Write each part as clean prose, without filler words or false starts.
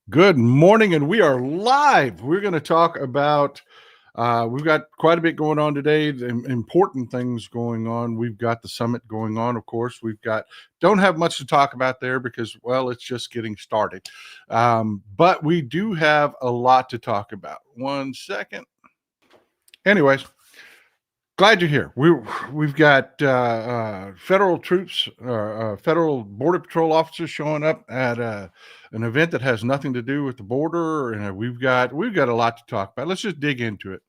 Good morning, and we are live. We're going to talk about, we've got quite a bit going on today, important things going on. We've got the summit going on, of course. Don't have much to talk about there because, well, it's just getting started. But we do have a lot to talk about. One second. Anyways, glad you're here. We've got federal troops, federal border patrol officers showing up at an event that has nothing to do with the border, and we've got a lot to talk about. Let's just dig into it.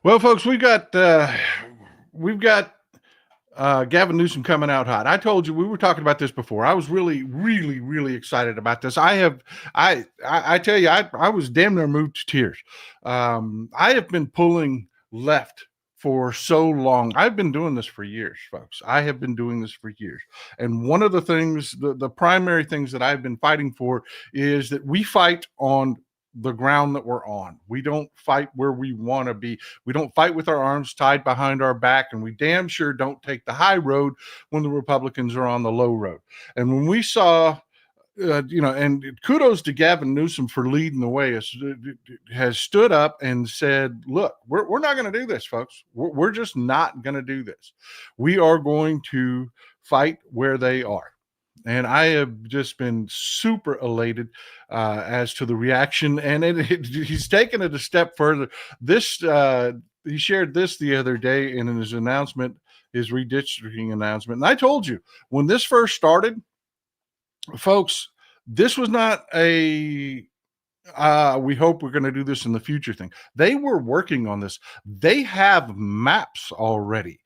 Well, folks, we've got Gavin Newsom coming out hot. I told you we were talking about this before. I was really, really, really excited about this. I tell you, I was damn near moved to tears. I have been pulling left for so long. I've been doing this for years, folks. I have been doing this for years. And one of the things, the primary things that I've been fighting for is that we fight on the ground that we're on. We don't fight where we want to be. We don't fight with our arms tied behind our back, and we damn sure don't take the high road when the Republicans are on the low road. And when we saw and kudos to Gavin Newsom for leading the way, has stood up and said, look, we're not going to do this, folks. We're just not going to do this. We are going to fight where they are. And I have just been super elated as to the reaction. And he's taken it a step further. He shared this the other day in his announcement, his redistricting announcement. And I told you, when this first started, folks, this was not a we hope we're going to do this in the future thing. They were working on this. They have maps already.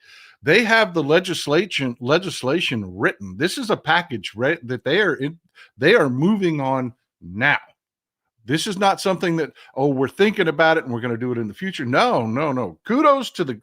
They have the legislation written. This is a package that they are moving on now. This is not something that, we're thinking about it and we're going to do it in the future. No. Kudos to the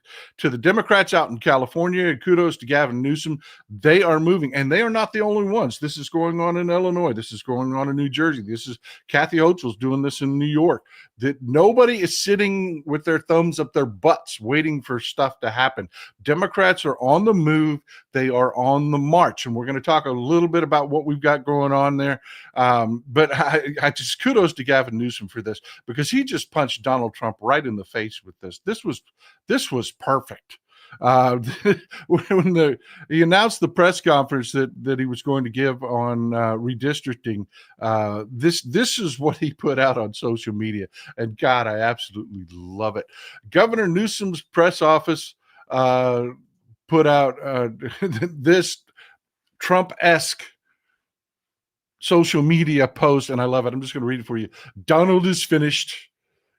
Democrats out in California, and kudos to Gavin Newsom. They are moving, and they are not the only ones. This is going on in Illinois. This is going on in New Jersey. This is Kathy Hochul's doing this in New York. That nobody is sitting with their thumbs up their butts waiting for stuff to happen. Democrats are on the move. They are on the march, and we're going to talk a little bit about what we've got going on there. But I just kudos to Gavin Newsom for this, because he just punched Donald Trump right in the face with this. This was perfect. When he announced the press conference that he was going to give on redistricting, this is what he put out on social media, and God, I absolutely love it. Governor Newsom's press office put out this Trump-esque social media post, and I love it. I'm just going to read it for you. Donald is finished.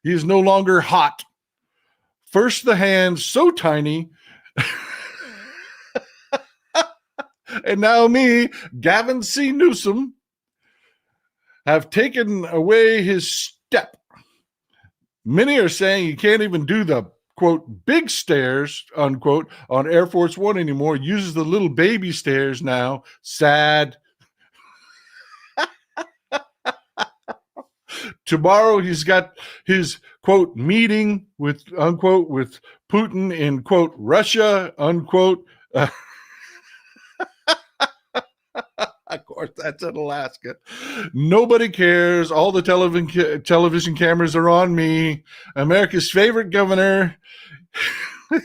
He is no longer hot. First the hand, so tiny. And now me, Gavin C. Newsom, have taken away his step. Many are saying he can't even do the, quote, big stairs, unquote, on Air Force One anymore. Uses the little baby stairs now. Sad. Tomorrow he's got his, quote, meeting with, unquote, with Putin in, quote, Russia, unquote. Of course, that's in Alaska. Nobody cares. All the television cameras are on me. America's favorite governor.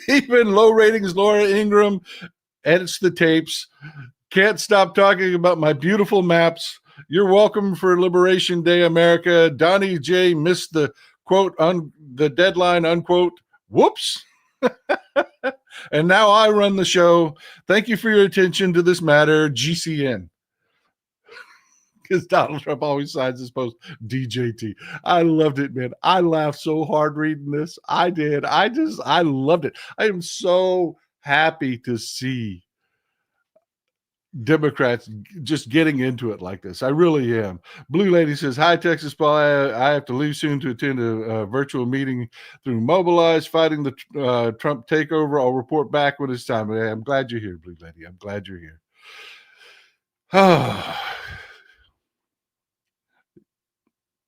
Even low ratings Laura Ingraham edits the tapes. Can't stop talking about my beautiful maps. You're welcome for Liberation Day, America. Donnie J missed the quote the deadline, unquote. Whoops. And now I run the show. Thank you for your attention to this matter, GCN. Because Donald Trump always signs his post DJT. I loved it, man. I laughed so hard reading this. I did. I loved it. I am so happy to see Democrats just getting into it like this. I really am. Blue Lady says, hi, Texas Paul. I have to leave soon to attend a virtual meeting through Mobilize, fighting the Trump takeover. I'll report back when it's time. I'm glad you're here, Blue Lady. I'm glad you're here. Oh.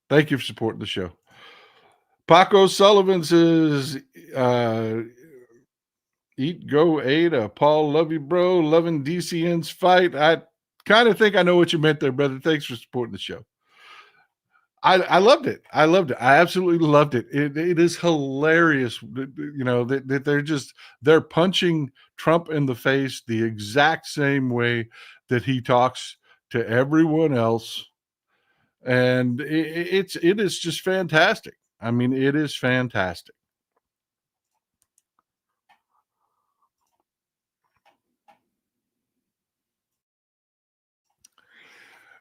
Thank you for supporting the show. Paco Sullivan says, eat, go, Ada. Paul, love you, bro. Loving DCN's fight. I kind of think I know what you meant there, brother. Thanks for supporting the show. I loved it. I loved it. I absolutely loved it. It is hilarious, you know, that they're punching Trump in the face the exact same way that he talks to everyone else. And it is just fantastic. I mean, it is fantastic.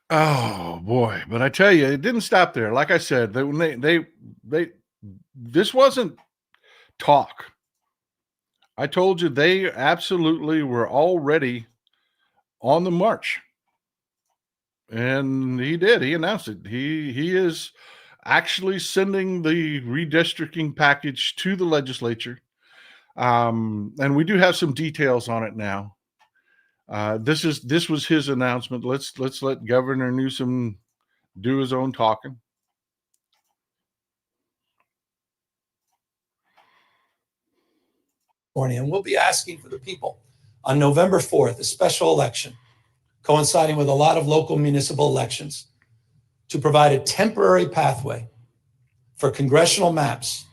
Oh boy! But I tell you, it didn't stop there. Like I said, this wasn't talk. I told you they absolutely were already on the march, and he did. He announced it. He is actually sending the redistricting package to the legislature, and we do have some details on it now. This was his announcement. Let's let Governor Newsom do his own talking. And we'll be asking for the people on November 4th, a special election coinciding with a lot of local municipal elections, to provide a temporary pathway for congressional maps.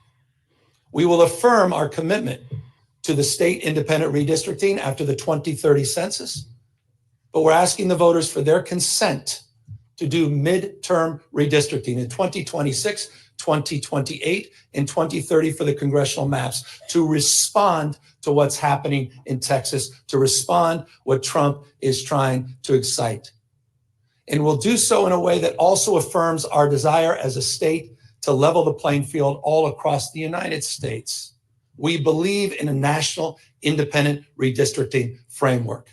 We will affirm our commitment to the state independent redistricting after the 2030 census, but we're asking the voters for their consent to do midterm redistricting in 2026, 2028, and 2030 for the congressional maps, to respond to what's happening in Texas, to respond what Trump is trying to excite. And we'll do so in a way that also affirms our desire as a state to level the playing field all across the United States. We believe in a national independent redistricting framework.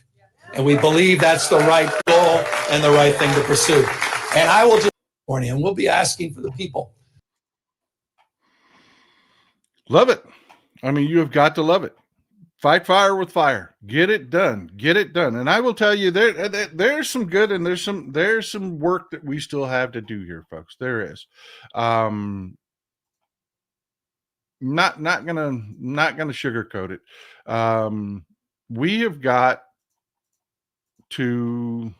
And we believe that's the right goal and the right thing to pursue. And I will just, and we'll be asking for the people. Love it. I mean, you have got to love it. Fight fire with fire. Get it done. Get it done. And I will tell you, there's some good and there's some work that we still have to do here, folks. There is. Not gonna sugarcoat it. We have got to,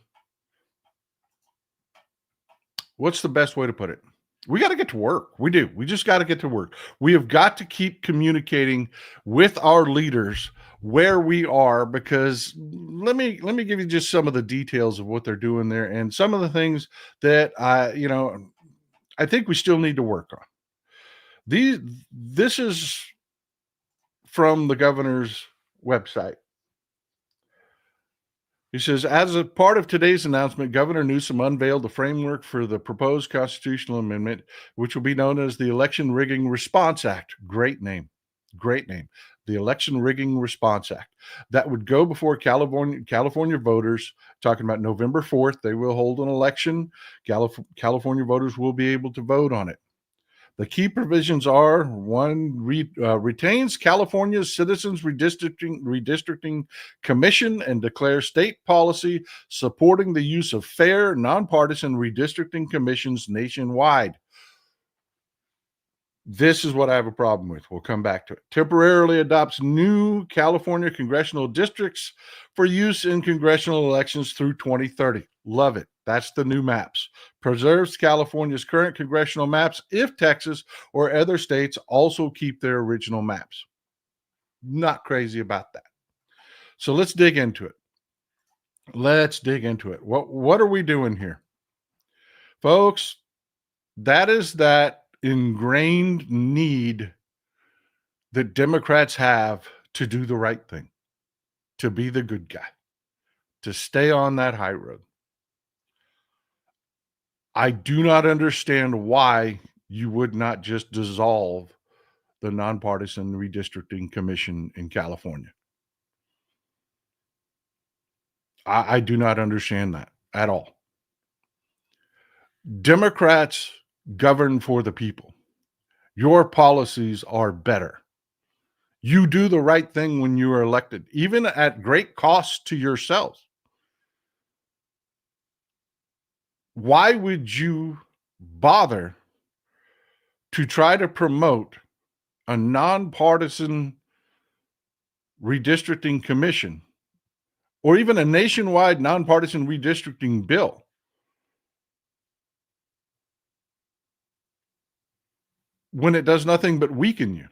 what's the best way to put it? We got to get to work. We do. We just got to get to work. We have got to keep communicating with our leaders where we are, because let me give you just some of the details of what they're doing there and some of the things that I think we still need to work on. This is from the governor's website. He says, as a part of today's announcement, Governor Newsom unveiled the framework for the proposed constitutional amendment, which will be known as the Election Rigging Response Act. Great name. Great name. The Election Rigging Response Act. That would go before California voters, talking about November 4th. They will hold an election. California voters will be able to vote on it. The key provisions are: one, retains California's Citizens Redistricting Commission and declares state policy supporting the use of fair, nonpartisan redistricting commissions nationwide. This is what I have a problem with. We'll come back to it. Temporarily adopts new California congressional districts for use in congressional elections through 2030. Love it. That's the new maps. Preserves California's current congressional maps if Texas or other states also keep their original maps. Not crazy about that. So let's dig into it. Let's dig into it. What are we doing here? Folks, that is that ingrained need that Democrats have to do the right thing, to be the good guy, to stay on that high road. I do not understand why you would not just dissolve the Nonpartisan Redistricting Commission in California. I do not understand that at all. Democrats govern for the people. Your policies are better. You do the right thing when you are elected, even at great cost to yourselves. Why would you bother to try to promote a nonpartisan redistricting commission or even a nationwide nonpartisan redistricting bill when it does nothing but weaken you?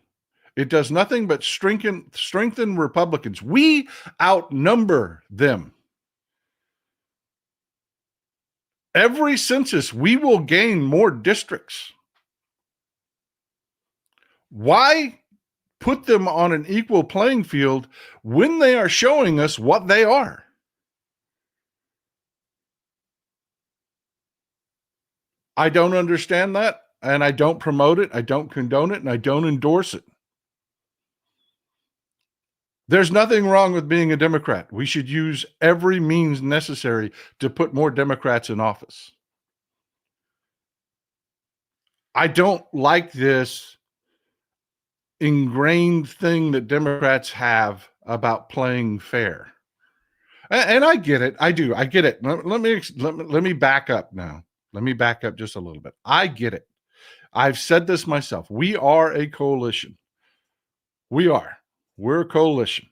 It does nothing but strengthen Republicans. We outnumber them. Every census, we will gain more districts. Why put them on an equal playing field when they are showing us what they are? I don't understand that, and I don't promote it, I don't condone it, and I don't endorse it. There's nothing wrong with being a Democrat. We should use every means necessary to put more Democrats in office. I don't like this ingrained thing that Democrats have about playing fair. And I get it. I do. I get it. Let me back up now. Let me back up just a little bit. I get it. I've said this myself. We are a coalition. We are. We're a coalition.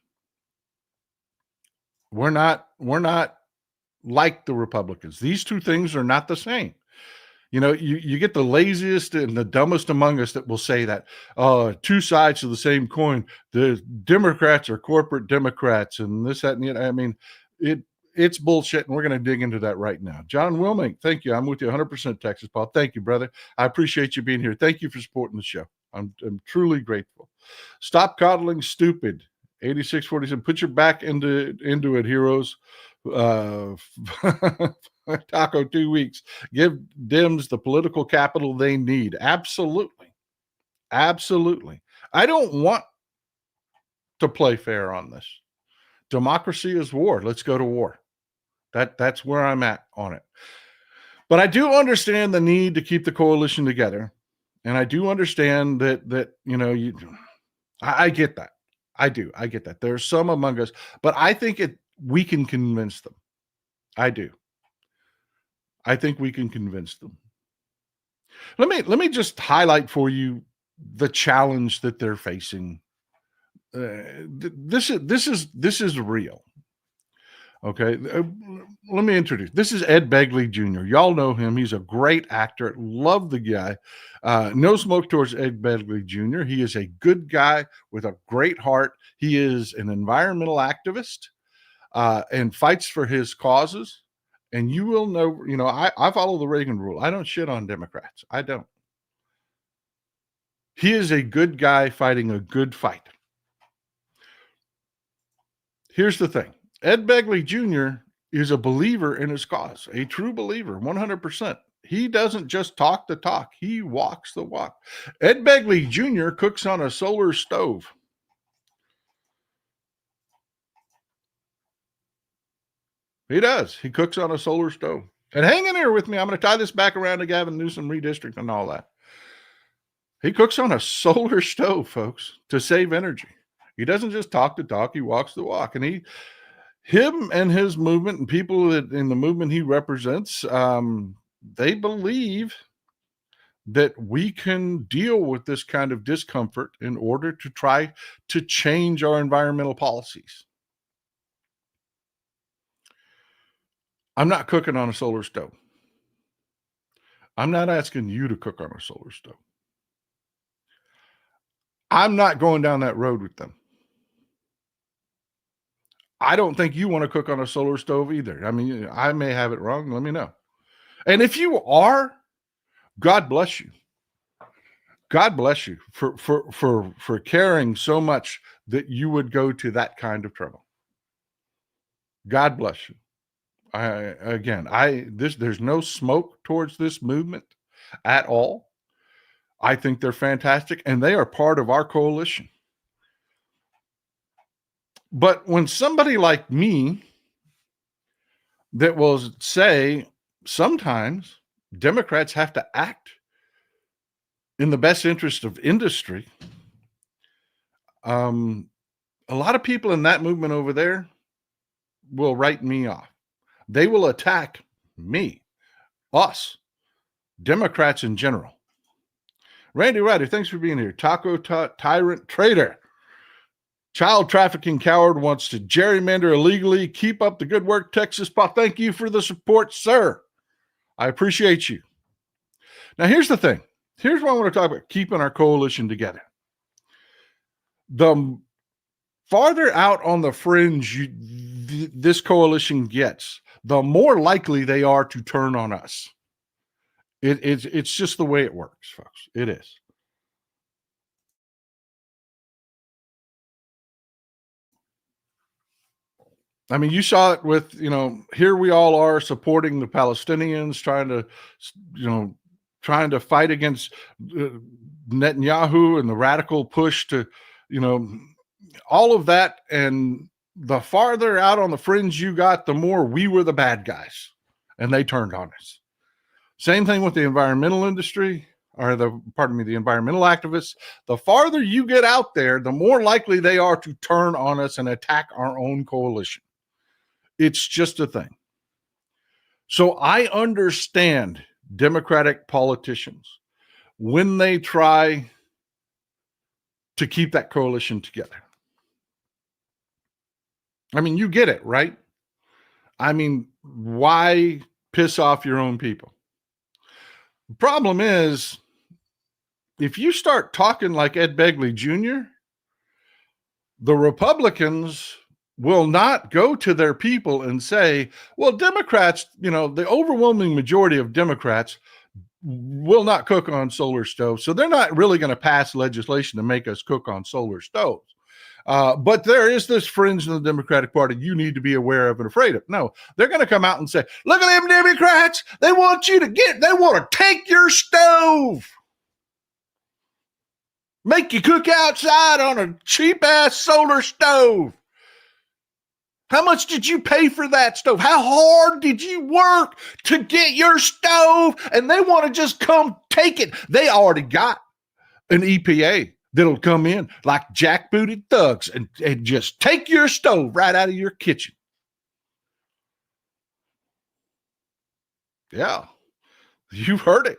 We're not like the Republicans. These two things are not the same. You know, you get the laziest and the dumbest among us that will say that two sides of the same coin. The Democrats are corporate Democrats and this, that, and the other. I mean, it's bullshit, and we're going to dig into that right now. John Wilming, thank you. I'm with you 100%, Texas Paul. Thank you, brother. I appreciate you being here. Thank you for supporting the show. I'm truly grateful. Stop coddling stupid. 8647. Put your back into it, heroes. Taco 2 weeks. Give Dems the political capital they need. Absolutely. Absolutely. I don't want to play fair on this. Democracy is war. Let's go to war. That's where I'm at on it. But I do understand the need to keep the coalition together. And I do understand that you know, I get that. I do. I get that. There's some among us, but I think we can convince them. I do. I think we can convince them. Let me just highlight for you the challenge that they're facing. This is real. Okay, let me introduce. This is Ed Begley Jr. Y'all know him. He's a great actor. Love the guy. No smoke towards Ed Begley Jr. He is a good guy with a great heart. He is an environmental activist and fights for his causes. And you will know, you know, I follow the Reagan rule. I don't shit on Democrats. I don't. He is a good guy fighting a good fight. Here's the thing. Ed Begley Jr. is a believer in his cause, a true believer, 100%. He doesn't just talk the talk. He walks the walk. Ed Begley Jr. cooks on a solar stove. He does. He cooks on a solar stove. And hang in here with me. I'm going to tie this back around to Gavin Newsom redistricting and all that. He cooks on a solar stove, folks, to save energy. He doesn't just talk the talk. He walks the walk. And him and his movement and people that in the movement he represents, they believe that we can deal with this kind of discomfort in order to try to change our environmental policies. I'm not cooking on a solar stove. I'm not asking you to cook on a solar stove. I'm not going down that road with them. I don't think you want to cook on a solar stove either. I mean, I may have it wrong. Let me know. And if you are, God bless you. God bless you for caring so much that you would go to that kind of trouble. God bless you. There's no smoke towards this movement at all. I think they're fantastic, and they are part of our coalition. But when somebody like me that will say sometimes Democrats have to act in the best interest of industry, a lot of people in that movement over there will write me off. They will attack me, us, Democrats in general. Randy Ryder, thanks for being here. Taco Tyrant Trader. Child trafficking coward wants to gerrymander illegally. Keep up the good work, Texas Pop. Thank you for the support, sir. I appreciate you. Now, here's the thing. Here's what I want to talk about, keeping our coalition together. The farther out on the fringe this coalition gets, the more likely they are to turn on us. It's just the way it works, folks. It is. I mean, you saw it with, here we all are supporting the Palestinians, trying to fight against Netanyahu and the radical push to, all of that. And the farther out on the fringe you got, the more we were the bad guys, and they turned on us. Same thing with the environmental industry, the environmental activists. The farther you get out there, the more likely they are to turn on us and attack our own coalition. It's just a thing. So I understand Democratic politicians when they try to keep that coalition together. I mean, you get it, right? I mean, why piss off your own people? The problem is, if you start talking like Ed Begley Jr., the Republicans will not go to their people and say, well, Democrats, the overwhelming majority of Democrats will not cook on solar stoves. So they're not really going to pass legislation to make us cook on solar stoves. But there is this fringe in the Democratic Party you need to be aware of and afraid of. No, they're going to come out and say, look at them Democrats. They want to take your stove. Make you cook outside on a cheap ass solar stove. How much did you pay for that stove? How hard did you work to get your stove? And they want to just come take it. They already got an EPA that'll come in like jackbooted thugs and just take your stove right out of your kitchen. Yeah, you've heard it.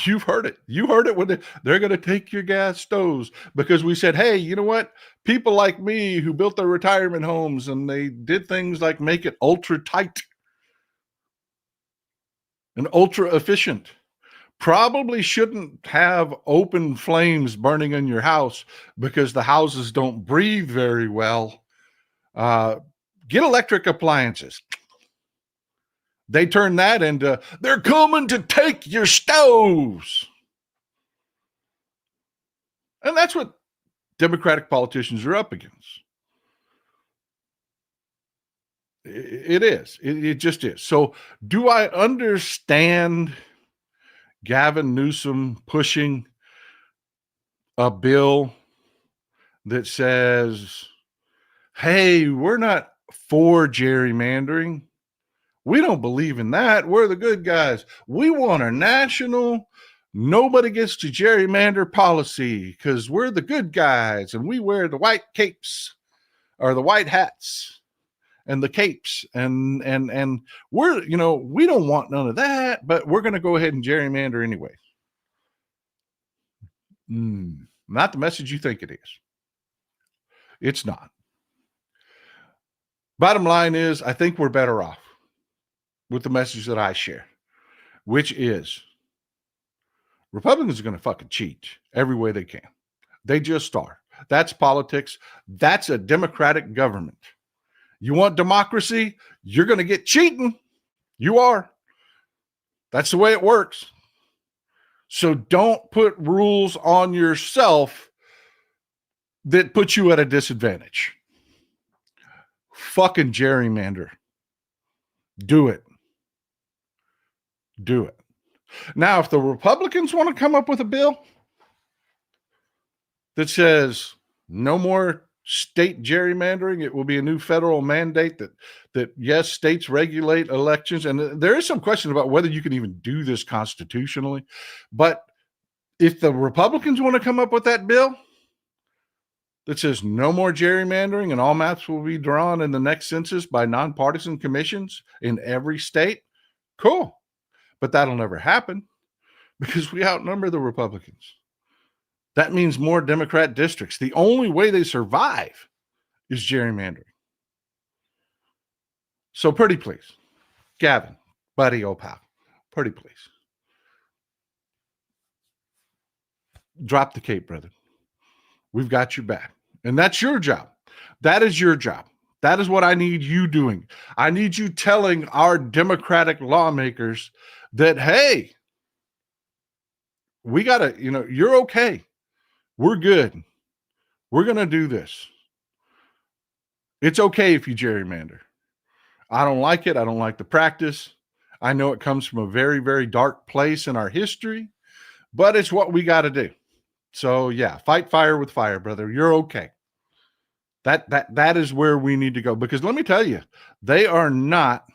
You've heard it. You heard it when they're going to take your gas stoves because we said, hey, you know what? People like me who built their retirement homes and they did things like make it ultra tight and ultra efficient probably shouldn't have open flames burning in your house because the houses don't breathe very well. Get electric appliances. They turn that into, they're coming to take your stoves. And that's what Democratic politicians are up against. It is. It just is. So do I understand Gavin Newsom pushing a bill that says, hey, we're not for gerrymandering. We don't believe in that. We're the good guys. We want a national, nobody gets to gerrymander policy because we're the good guys and we wear the white capes or the white hats and the capes. And we're, we don't want none of that, but we're going to go ahead and gerrymander anyway. Not the message you think it is. It's not. Bottom line is, I think we're better off with the message that I share, which is Republicans are going to fucking cheat every way they can. They just are. That's politics. That's a democratic government. You want democracy? You're going to get cheating. You are. That's the way it works. So don't put rules on yourself that put you at a disadvantage. Fucking gerrymander. Do it. Do it. Now, if the Republicans want to come up with a bill that says no more state gerrymandering, it will be a new federal mandate that yes, states regulate elections. And there is some question about whether you can even do this constitutionally. But if the Republicans want to come up with that bill that says no more gerrymandering and all maps will be drawn in the next census by nonpartisan commissions in every state, cool. But that'll never happen because we outnumber the Republicans. That means more Democrat districts. The only way they survive is gerrymandering. So pretty please, Gavin, buddy, old pal, pretty please. Drop the cape, brother. We've got your back. And that's your job. That is your job. That is what I need you doing. I need you telling our Democratic lawmakers that, hey, we got to, you're okay. We're good. We're going to do this. It's okay if you gerrymander. I don't like it. I don't like the practice. I know it comes from a very, very dark place in our history, but it's what we got to do. So yeah, fight fire with fire, brother. You're okay. That is where we need to go, because let me tell you, they are not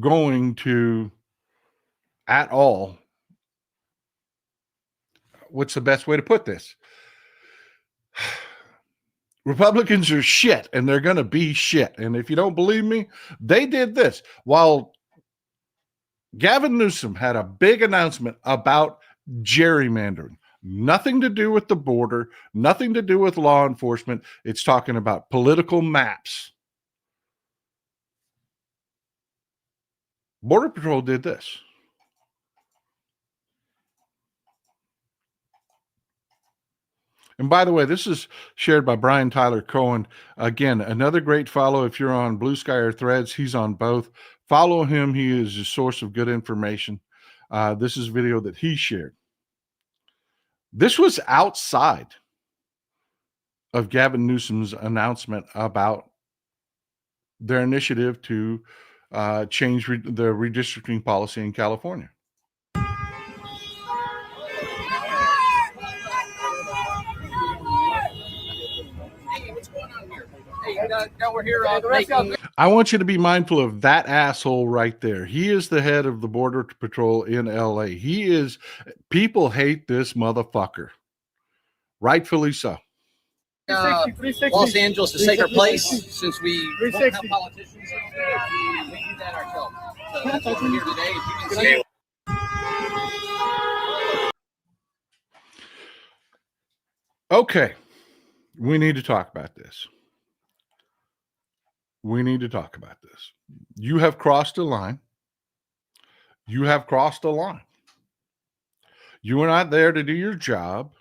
going to at all. What's the best way to put this? Republicans are shit, and they're going to be shit. And if you don't believe me, they did this. While Gavin Newsom had a big announcement about gerrymandering, nothing to do with the border, nothing to do with law enforcement. It's talking about political maps. Border Patrol did this. And by the way, this is shared by Brian Tyler Cohen. Again, another great follow. If you're on Blue Sky or Threads, he's on both. Follow him. He is a source of good information. This is video that he shared. This was outside of Gavin Newsom's announcement about their initiative to change the redistricting policy in California. We're here I want you to be mindful of that asshole right there. He is the head of the Border Patrol in LA. People hate this motherfucker. Rightfully so. 360. Los Angeles is a safer place since we don't have politicians. We do that ourselves. So that's what we're here today. As you can see. Okay. We need to talk about this. You have crossed a line. You are not there to do your job.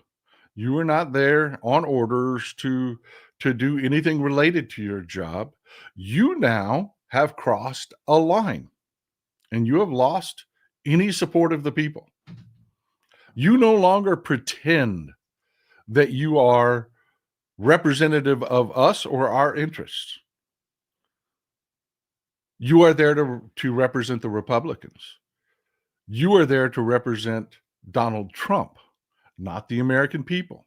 You are not there on orders to do anything related to your job. You now have crossed a line, and you have lost any support of the people. You no longer pretend that you are representative of us or our interests. You are there to represent the Republicans. You are there to represent Donald Trump, not the American people.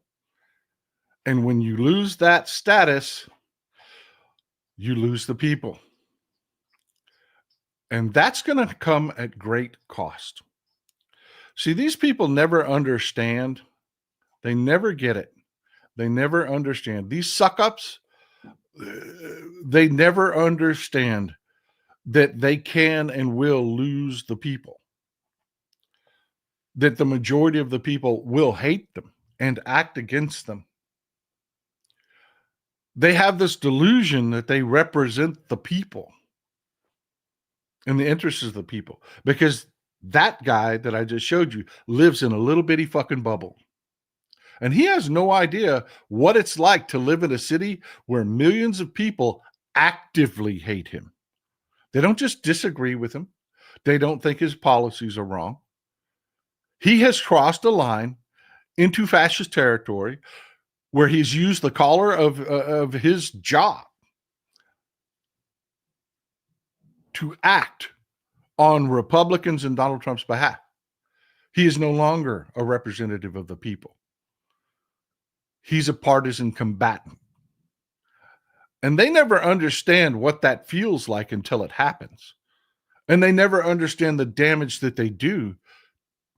And when you lose that status, you lose the people. And that's going to come at great cost. See, these people never understand. They never get it. They never understand. These suck-ups, they never understand that they can and will lose the people. That the majority of the people will hate them and act against them. They have this delusion that they represent the people and the interests of the people, because that guy that I just showed you lives in a little bitty fucking bubble. And he has no idea what it's like to live in a city where millions of people actively hate him. They don't just disagree with him. They don't think his policies are wrong. He has crossed a line into fascist territory where he's used the collar of his job to act on Republicans and Donald Trump's behalf. He is no longer a representative of the people. He's a partisan combatant. And they never understand what that feels like until it happens. And they never understand the damage that they do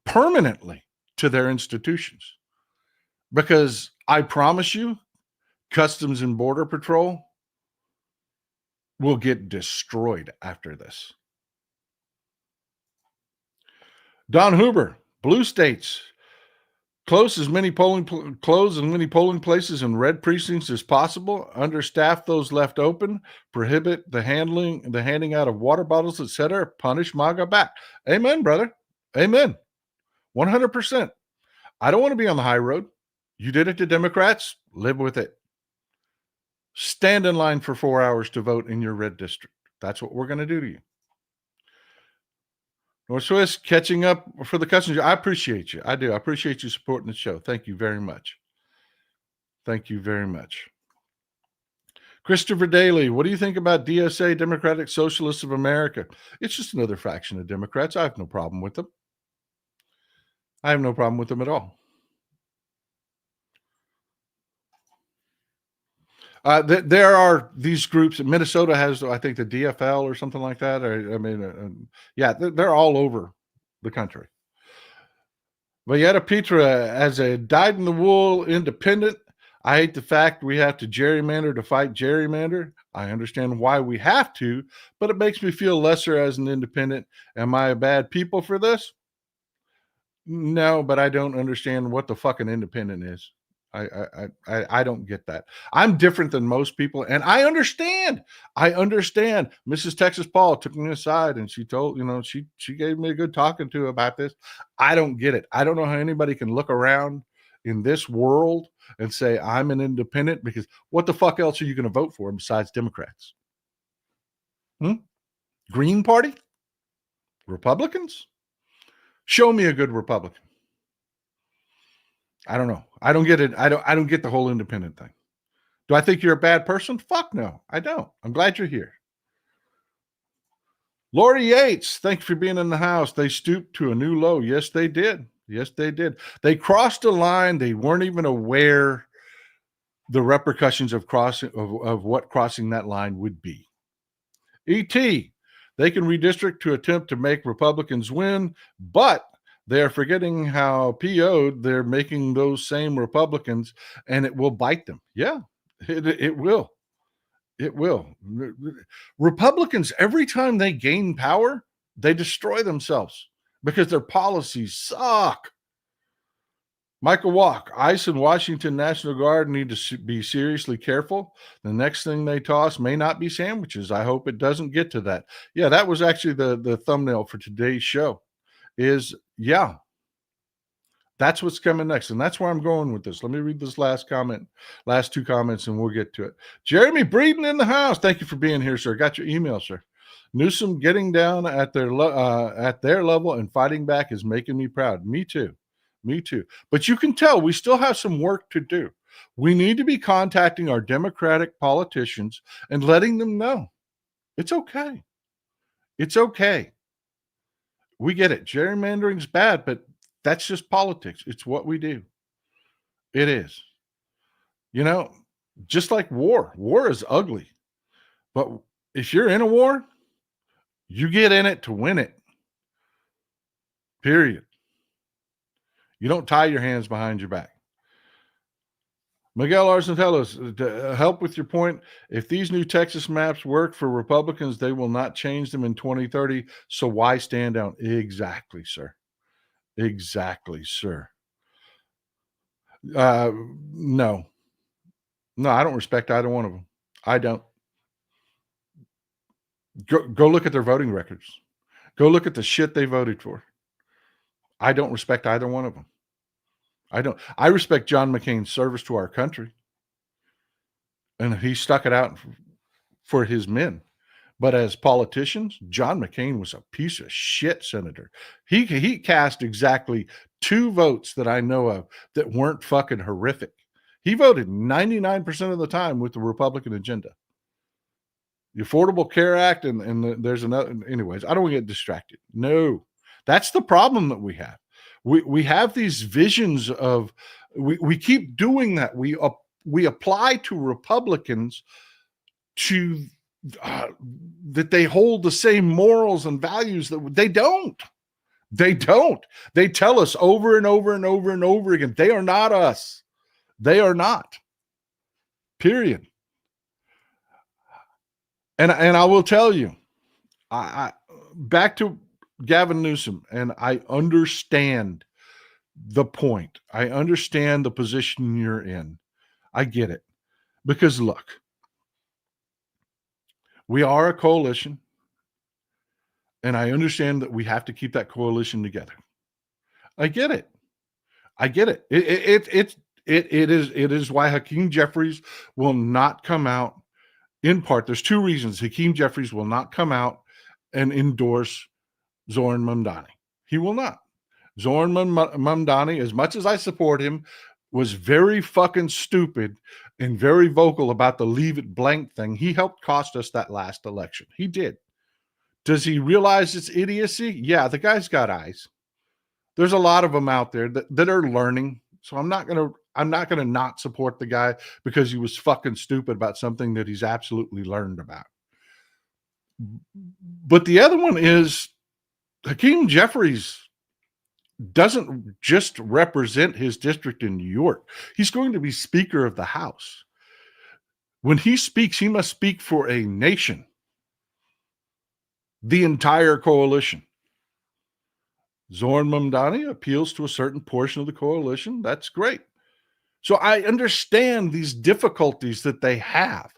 permanently to their institutions. Because I promise you, Customs and Border Patrol will get destroyed after this. Don Huber, blue states, close as many polling places in red precincts as possible, understaff those left open, prohibit the handing out of water bottles, etc., punish MAGA back. Amen, brother. Amen. 100%. I don't want to be on the high road. You did it to Democrats, live with it. Stand in line for 4 hours to vote in your red district. That's what we're going to do to you. North Swiss, catching up for the customs. I appreciate you. I do. I appreciate you supporting the show. Thank you very much. Thank you very much. Christopher Daly, what do you think about DSA, Democratic Socialists of America? It's just another faction of Democrats. I have no problem with them. I have no problem with them at all. There are these groups. Minnesota has, I think, the DFL or something like that. Yeah, they're all over the country. Valletta Petra, as a dyed-in-the-wool independent, I hate the fact we have to gerrymander to fight gerrymander. I understand why we have to, but it makes me feel lesser as an independent. Am I a bad people for this? No, but I don't understand what the fucking independent is. I don't get that. I'm different than most people, and I understand. Mrs. Texas Paul took me aside and she told, she gave me a good talking to about this. I don't get it. I don't know how anybody can look around in this world and say I'm an independent, because what the fuck else are you going to vote for besides Democrats? Green Party? Republicans? Show me a good Republican. I don't know. I don't get it. I don't get the whole independent thing. Do I think you're a bad person? Fuck no, I don't. I'm glad you're here. Lori Yates, thank you for being in the house. They stooped to a new low. Yes, they did. Yes, they did. They crossed a line. They weren't even aware the repercussions of what crossing that line would be. E.T., they can redistrict to attempt to make Republicans win, but they're forgetting how PO'd they're making those same Republicans, and it will bite them. Yeah, it will. It will. Republicans, every time they gain power, they destroy themselves because their policies suck. Michael Walk, ICE and Washington National Guard need to be seriously careful. The next thing they toss may not be sandwiches. I hope it doesn't get to that. Yeah, that was actually the thumbnail for today's show. That's what's coming next. And that's where I'm going with this. Let me read this last two comments, and we'll get to it. Jeremy Breeden in the house. Thank you for being here, sir. Got your email, sir. Newsom getting down at their level and fighting back is making me proud. Me too. But you can tell we still have some work to do. We need to be contacting our Democratic politicians and letting them know it's okay. It's okay. We get it. Gerrymandering's bad, but that's just politics. It's what we do. It is. Just like war. War is ugly. But if you're in a war, you get in it to win it. Period. You don't tie your hands behind your back. Miguel Arcentelos, to help with your point, if these new Texas maps work for Republicans, they will not change them in 2030. So why stand down? Exactly, sir. Exactly, sir. No, I don't respect either one of them. I don't. Go look at their voting records. Go look at the shit they voted for. I don't respect either one of them. I respect John McCain's service to our country, and he stuck it out for his men. But as politicians, John McCain was a piece of shit senator. He cast exactly 2 votes that I know of that weren't fucking horrific. He voted 99% of the time with the Republican agenda. The Affordable Care Act there's another. Anyways, I don't want to get distracted. No, that's the problem that we have. We have these visions of we keep doing that. We apply to Republicans to that they hold the same morals and values that they don't. They don't. They tell us over and over and over and over again, they are not us. They are not. Period. And I will tell you, I back to Gavin Newsom, and I understand the point. I understand the position you're in. I get it. Because look, we are a coalition, and I understand that we have to keep that coalition together. I get it. I get it. It is why Hakeem Jeffries will not come out. In part, there's 2 reasons Hakeem Jeffries will not come out and endorse Zoran Mamdani. He will not. Zoran Mamdani, as much as I support him, was very fucking stupid and very vocal about the leave it blank thing. He helped cost us that last election. He did. Does he realize it's idiocy? Yeah, the guy's got eyes. There's a lot of them out there that are learning. So I'm not gonna not support the guy because he was fucking stupid about something that he's absolutely learned about. But the other one is Hakeem Jeffries doesn't just represent his district in New York. He's going to be Speaker of the House. When he speaks, he must speak for a nation, the entire coalition. Zoran Mamdani appeals to a certain portion of the coalition. That's great. So I understand these difficulties that they have.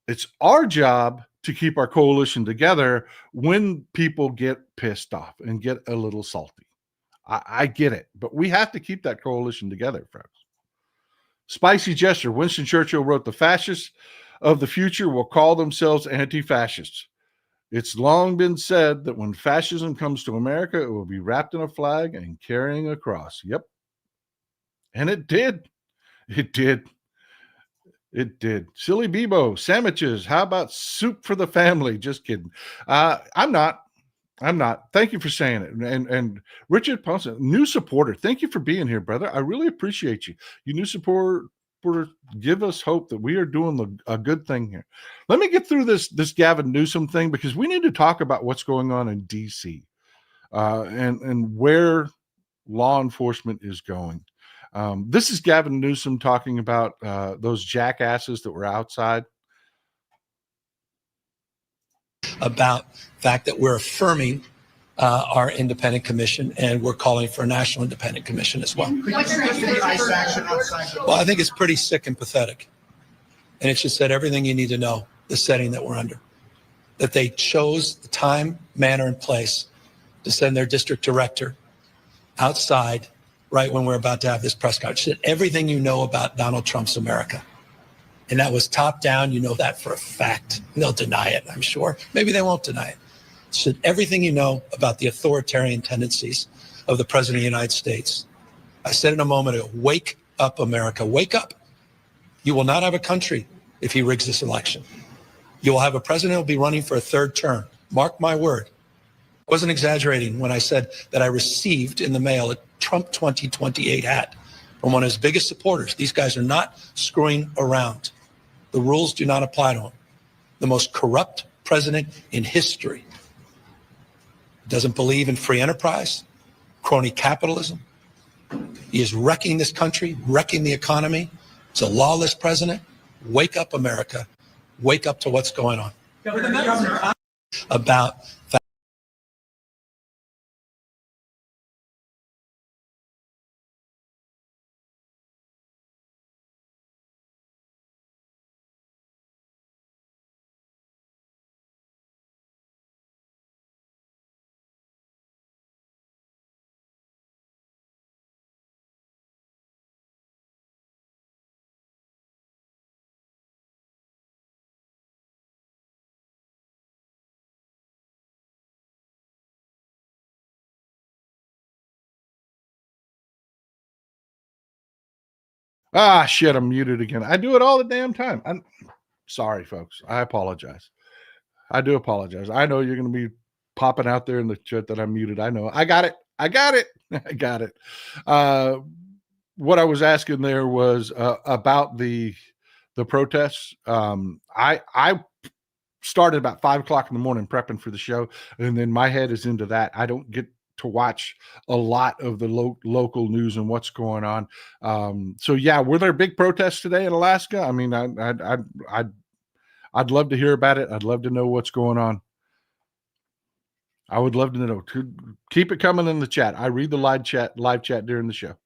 It's our job to keep our coalition together when people get pissed off and get a little salty. I get it, but we have to keep that coalition together, folks. Spicy gesture. Winston Churchill wrote, "The fascists of the future will call themselves anti-fascists. It's long been said that when fascism comes to America, it will be wrapped in a flag and carrying a cross." Yep. And it did. It did. It did. Silly Bebo, sandwiches. How about soup for the family? Just kidding. I'm not. Thank you for saying it. And Richard Ponce, new supporter. Thank you for being here, brother. I really appreciate you. You new supporter, give us hope that we are doing a good thing here. Let me get through this Gavin Newsom thing because we need to talk about what's going on in DC and where law enforcement is going. This is Gavin Newsom talking about those jackasses that were outside. About the fact that we're affirming our independent commission, and we're calling for a national independent commission as well. Well, I think it's pretty sick and pathetic. And it just said everything you need to know, the setting that we're under. That they chose the time, manner, and place to send their district director outside right when we're about to have this press conference. Said everything you know about Donald Trump's America. And that was top down. You know that for a fact. They'll deny it, I'm sure. Maybe they won't deny it. Said everything you know about the authoritarian tendencies of the President of the United States. I said in a moment ago, wake up, America. Wake up. You will not have a country if he rigs this election. You will have a president who will be running for a 3rd term. Mark my word. I wasn't exaggerating when I said that I received in the mail a Trump 2028 hat from one of his biggest supporters. These guys are not screwing around. The rules do not apply to him. The most corrupt president in history. Doesn't believe in free enterprise, crony capitalism. He is wrecking this country, wrecking the economy. It's a lawless president. Wake up, America. Wake up to what's going on. About Ah, shit, I'm muted again. I do it all the damn time. I'm sorry, folks. I apologize. I do apologize. I know you're going to be popping out there in the chat that I'm muted. I know. I got it. I got it. I got it. What I was asking there was about the protests. I started about 5:00 in the morning prepping for the show, and then my head is into that. I don't get to watch a lot of the local news and what's going on. So yeah, were there big protests today in Alaska? I mean, I'd love to hear about it. I'd love to know what's going on. I would love to know. Keep it coming in the chat. I read the live chat during the show.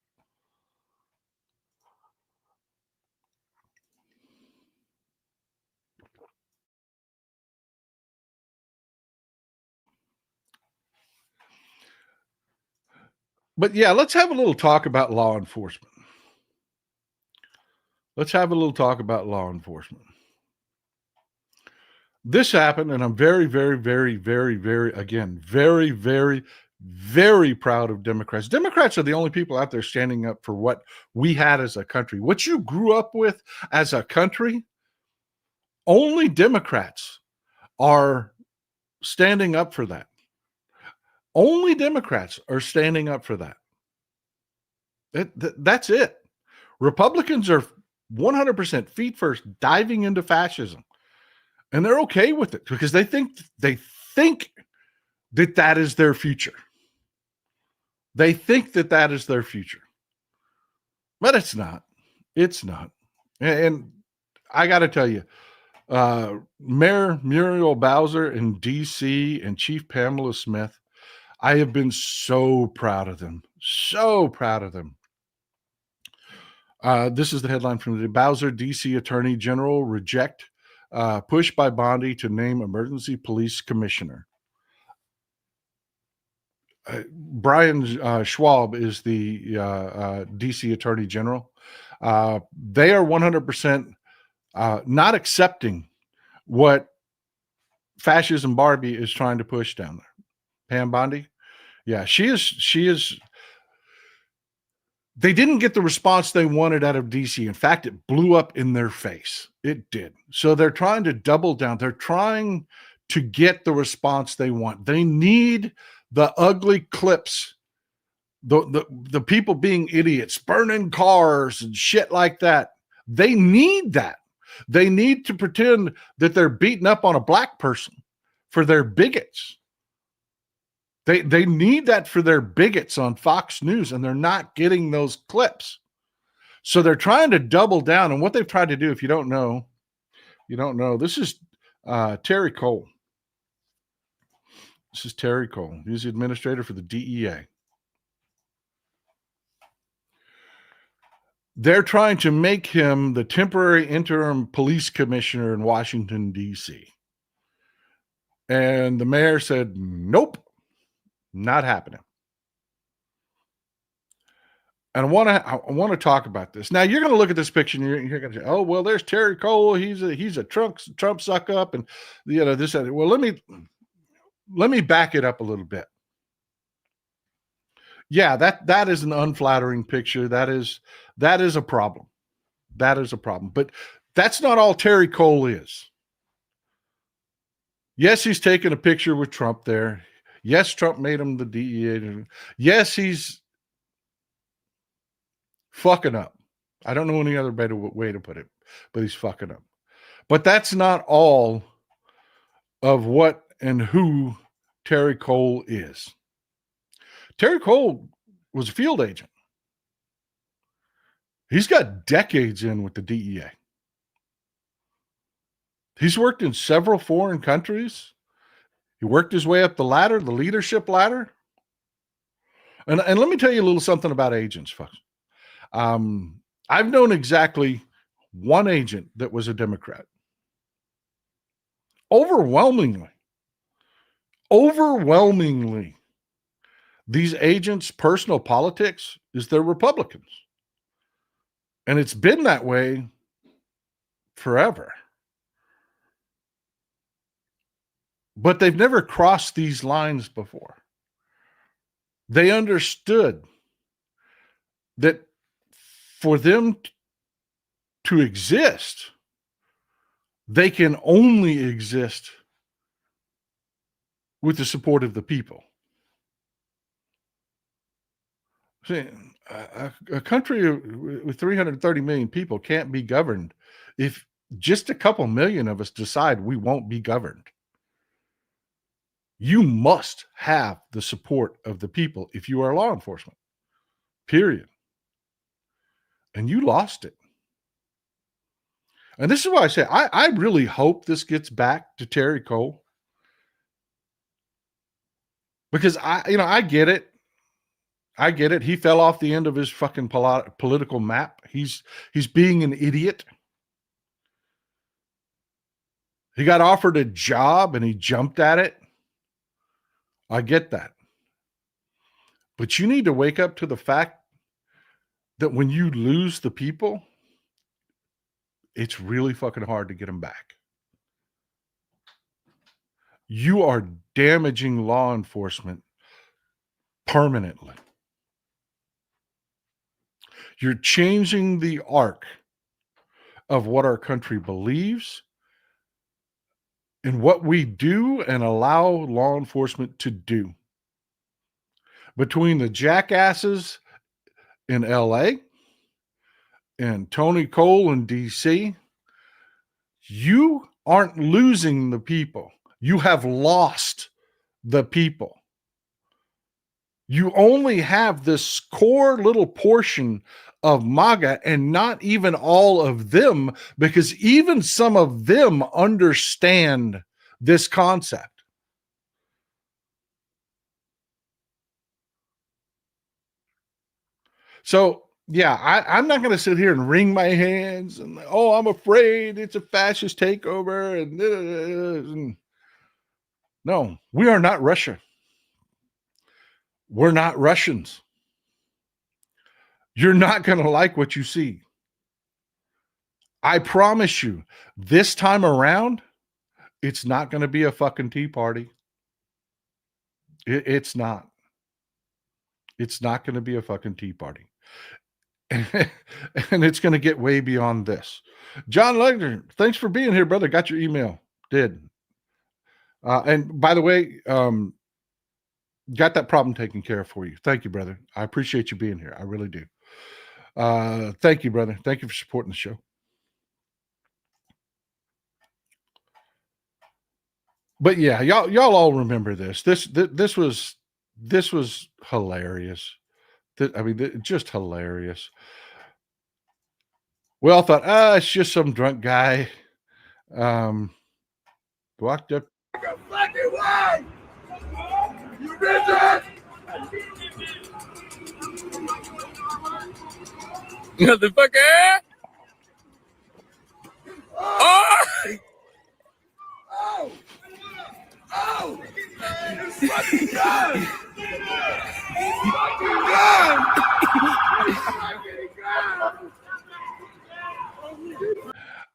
But yeah, let's have a little talk about law enforcement. Let's have a little talk about law enforcement. This happened, and I'm very, very, very, very, very, again, very, very, very proud of Democrats. Democrats are the only people out there standing up for what we had as a country. What you grew up with as a country, only Democrats are standing up for that. Only Democrats are standing up for that. That's it. Republicans are 100% feet first diving into fascism, and they're okay with it because they think that is their future. They think that is their future, but it's not. It's not. And I got to tell you, Mayor Muriel Bowser in D.C. and Chief Pamela Smith, I have been so proud of them. So proud of them. This is the headline from the Bowser, D.C. Attorney General reject push by Bondi to name emergency police commissioner. Brian Schwab is the D.C. Attorney General. They are 100% not accepting what fascism Barbie is trying to push down there. Pam Bondi, yeah, she is. They didn't get the response they wanted out of DC. In fact, it blew up in their face. It did. So they're trying to double down. They're trying to get the response they want. They need the ugly clips, the people being idiots, burning cars and shit like that. They need that. They need to pretend that they're beating up on a black person for their bigots. They need that for their bigots on Fox News, and they're not getting those clips. So they're trying to double down. And what they've tried to do, if you don't know, this is Terry Cole. This is Terry Cole. He's the administrator for the DEA. They're trying to make him the temporary interim police commissioner in Washington, D.C. And the mayor said, nope. Not happening. And I want to talk about this. Now you're going to look at this picture and you're going to say, "Oh, well, there's Terry Cole. He's a Trump suck up," and this. Well, let me back it up a little bit. Yeah, that is an unflattering picture. That is a problem. That is a problem. But that's not all Terry Cole is. Yes, he's taking a picture with Trump there. Yes, Trump made him the DEA. Yes, he's fucking up. I don't know any other better way to put it, but he's fucking up. But that's not all of what and who Terry Cole is. Terry Cole was a field agent. He's got decades in with the DEA. He's worked in several foreign countries. He worked his way up the ladder, the leadership ladder. And let me tell you a little something about agents, folks. I've known exactly one agent that was a Democrat. Overwhelmingly, these agents' personal politics is they're Republicans. And it's been that way forever. But they've never crossed these lines before. They understood that for them to exist, they can only exist with the support of the people. See, a country with 330 million people can't be governed if just a couple million of us decide we won't be governed. You must have the support of the people if you are law enforcement, period. And you lost it. And this is why I say I really hope this gets back to Terry Cole. Because I get it. I get it. He fell off the end of his fucking political map. He's being an idiot. He got offered a job and he jumped at it. I get that. But you need to wake up to the fact that when you lose the people, it's really fucking hard to get them back. You are damaging law enforcement permanently. You're changing the arc of what our country believes and what we do and allow law enforcement to do. Between the jackasses in LA and Tony Cole in DC, you aren't losing the people. You have lost the people. You only have this core little portion of MAGA and not even all of them, because even some of them understand this concept. So, yeah, I'm not going to sit here and wring my hands and, oh, I'm afraid it's a fascist takeover. And no, we are not Russia. We're not Russians. You're not going to like what you see. I promise you, this time around, it's not going to be a fucking tea party. It's not. It's not going to be a fucking tea party. And it's going to get way beyond this. John Legner, thanks for being here, brother. Got your email. Did. And by the way, got that problem taken care of for you. Thank you, brother. I appreciate you being here. I really do. Thank you, brother. Thank you for supporting the show. But yeah, y'all all remember this. This was hilarious. Just hilarious. We all thought, it's just some drunk guy. Walked up. Fucking way! You bitches! Motherfucker! Oh! Oh! Oh! It's fucking done! It's fucking done!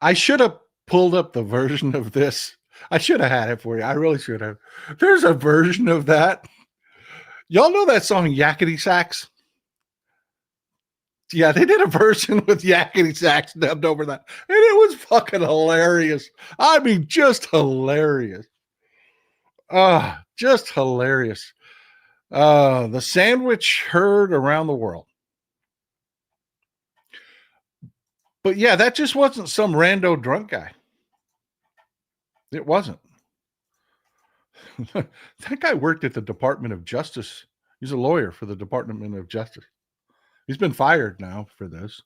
I should have pulled up the version of this. I should have had it for you. I really should have. There's a version of that. Y'all know that song Yakety Sax? Yeah, they did a version with Yakety Sax dubbed over that. And it was fucking hilarious. I mean, just hilarious. Just hilarious. The sandwich heard around the world. But yeah, that just wasn't some rando drunk guy. It wasn't. That guy worked at the Department of Justice. He's a lawyer for the Department of Justice. He's been fired now for this.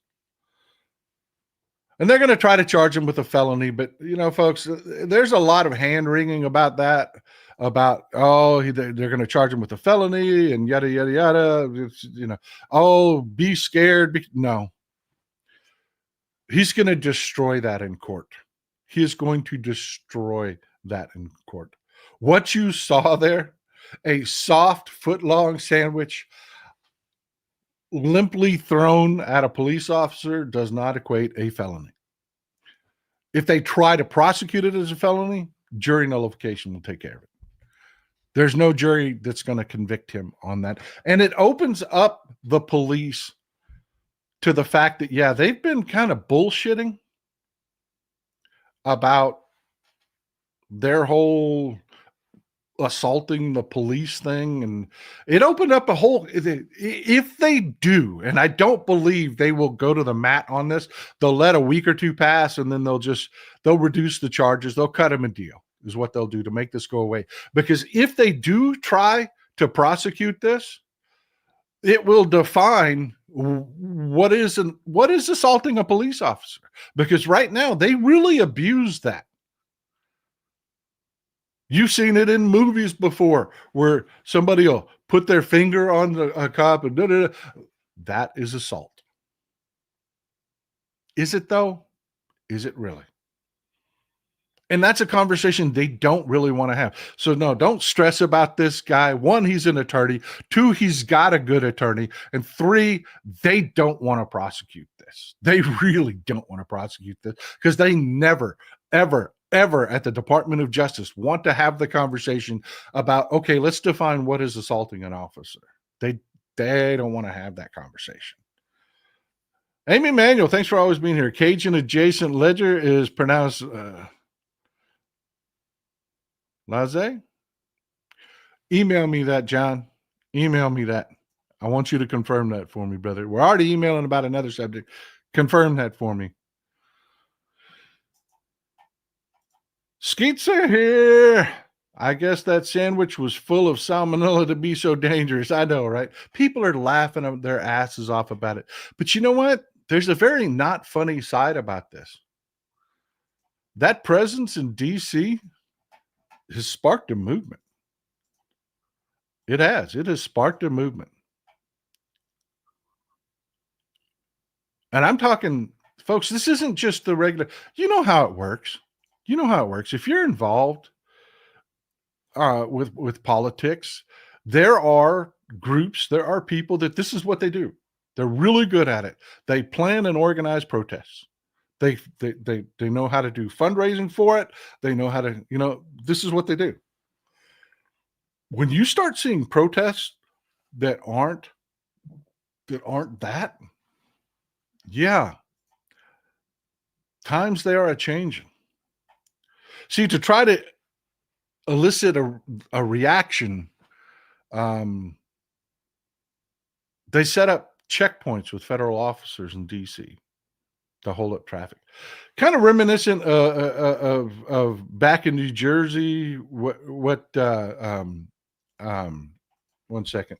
And they're going to try to charge him with a felony. But, folks, there's a lot of hand-wringing about that. About, they're going to charge him with a felony and yada, yada, yada. It's, be scared. No. He's going to destroy that in court. He is going to destroy that in court. What you saw there, a soft foot-long sandwich limply thrown at a police officer, does not equate a felony. If they try to prosecute it as a felony, jury nullification will take care of it. There's no jury that's going to convict him on that. And it opens up the police to the fact that, yeah, they've been kind of bullshitting about their whole assaulting the police thing, and it opened up a whole, if they do, and I don't believe they will go to the mat on this, they'll let a week or two pass, and then they'll reduce the charges, they'll cut them a deal, is what they'll do to make this go away. Because if they do try to prosecute this, it will define what is assaulting a police officer, because right now they really abuse that. You've seen it in movies before where somebody will put their finger on a cop and that is assault. Is it though? Is it really? And that's a conversation they don't really want to have. So no, don't stress about this guy. 1, he's an attorney. 2, he's got a good attorney. And 3, they don't want to prosecute this. They really don't want to prosecute this because they never, ever at the Department of Justice want to have the conversation about, okay, let's define what is assaulting an officer. They don't want to have that conversation. Amy Manuel, thanks for always being here. Cajun adjacent ledger is pronounced Laze? Email me that, John. Email me that. I want you to confirm that for me, brother. We're already emailing about another subject. Confirm that for me. Skeets are here. I guess that sandwich was full of salmonella to be so dangerous. I know, right? People are laughing their asses off about it. But you know what? There's a very not funny side about this. That presence in D.C. has sparked a movement. It has. It has sparked a movement. And I'm talking, folks, this isn't just the regular, you know how it works. You know how it works. If you're involved with politics, there are groups, there are people that this is what they do. They're really good at it. They plan and organize protests. They know how to do fundraising for it. They know how to, this is what they do. When you start seeing protests that aren't that, yeah, times they are a changing. See, to try to elicit a reaction, they set up checkpoints with federal officers in D.C. to hold up traffic. Kind of reminiscent of back in New Jersey. One second.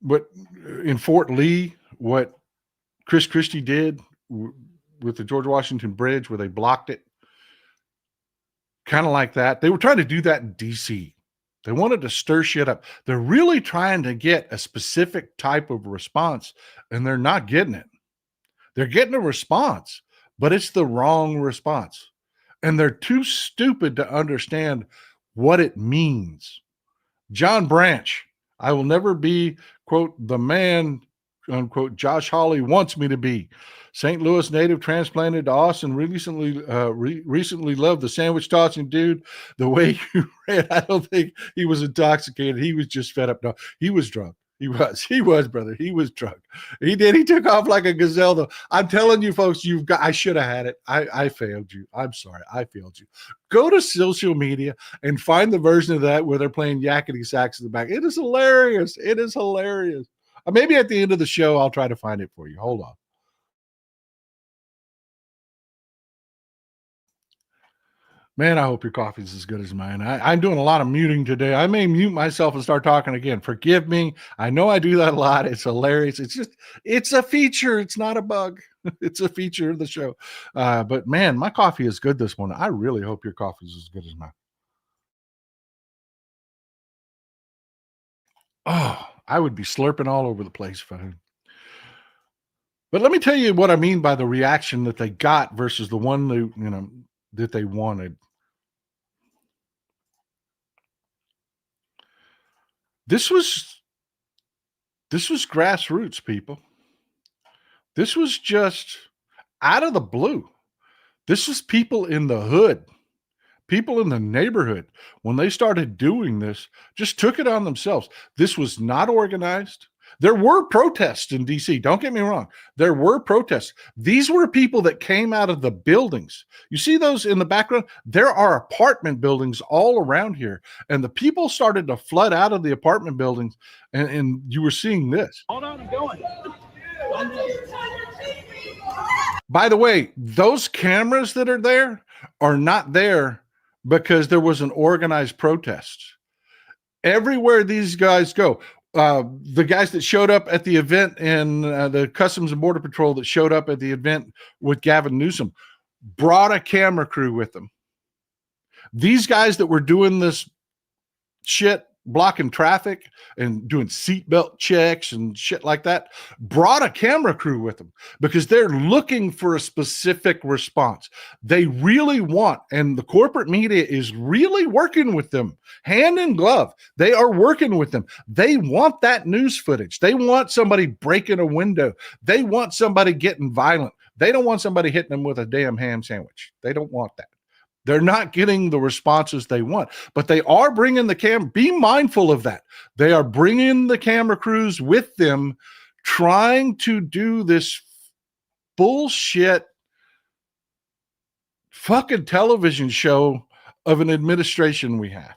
What in Fort Lee, what Chris Christie did with the George Washington Bridge, where they blocked it, kind of like that. They were trying to do that in D.C. They wanted to stir shit up. They're really trying to get a specific type of response, and they're not getting it. They're getting a response, but it's the wrong response. And they're too stupid to understand what it means. John Branch, I will never be, quote, the man, unquote, Josh Hawley wants me to be. St. Louis native transplanted to Austin, recently loved the sandwich tossing dude. The way you ran, I don't think he was intoxicated. He was just fed up. No, he was drunk. He was, brother. He was drunk. He did. He took off like a gazelle, though. I'm telling you, folks, I should have had it. I failed you. I'm sorry. I failed you. Go to social media and find the version of that where they're playing yakety sax in the back. It is hilarious. It is hilarious. Maybe at the end of the show, I'll try to find it for you. Hold on. Man, I hope your coffee's as good as mine. I'm doing a lot of muting today. I may mute myself and start talking again. Forgive me. I know I do that a lot. It's hilarious. It's a feature. It's not a bug. It's a feature of the show. But man, my coffee is good this morning. I really hope your coffee's as good as mine. Oh, I would be slurping all over the place if I had. But let me tell you what I mean by the reaction that they got versus the one that they wanted. This was grassroots, people. This was just out of the blue. This was people in the hood People in the neighborhood, when they started doing this, just took it on themselves. This was not organized. There were protests in DC. Don't get me wrong. There were protests. These were people that came out of the buildings. You see those in the background? There are apartment buildings all around here. And the people started to flood out of the apartment buildings. And you were seeing this. Hold on, I'm going. By the way, those cameras that are there are not there because there was an organized protest. Everywhere these guys go, the guys that showed up at the event and the Customs and Border Patrol that showed up at the event with Gavin Newsom brought a camera crew with them. These guys that were doing this shit, blocking traffic and doing seatbelt checks and shit like that, brought a camera crew with them because they're looking for a specific response. They really want, and the corporate media is really working with them hand in glove. They are working with them. They want that news footage. They want somebody breaking a window. They want somebody getting violent. They don't want somebody hitting them with a damn ham sandwich. They don't want that. They're not getting the responses they want, but they are bringing the camera. Be mindful of that. They are bringing the camera crews with them, trying to do this bullshit fucking television show of an administration we have.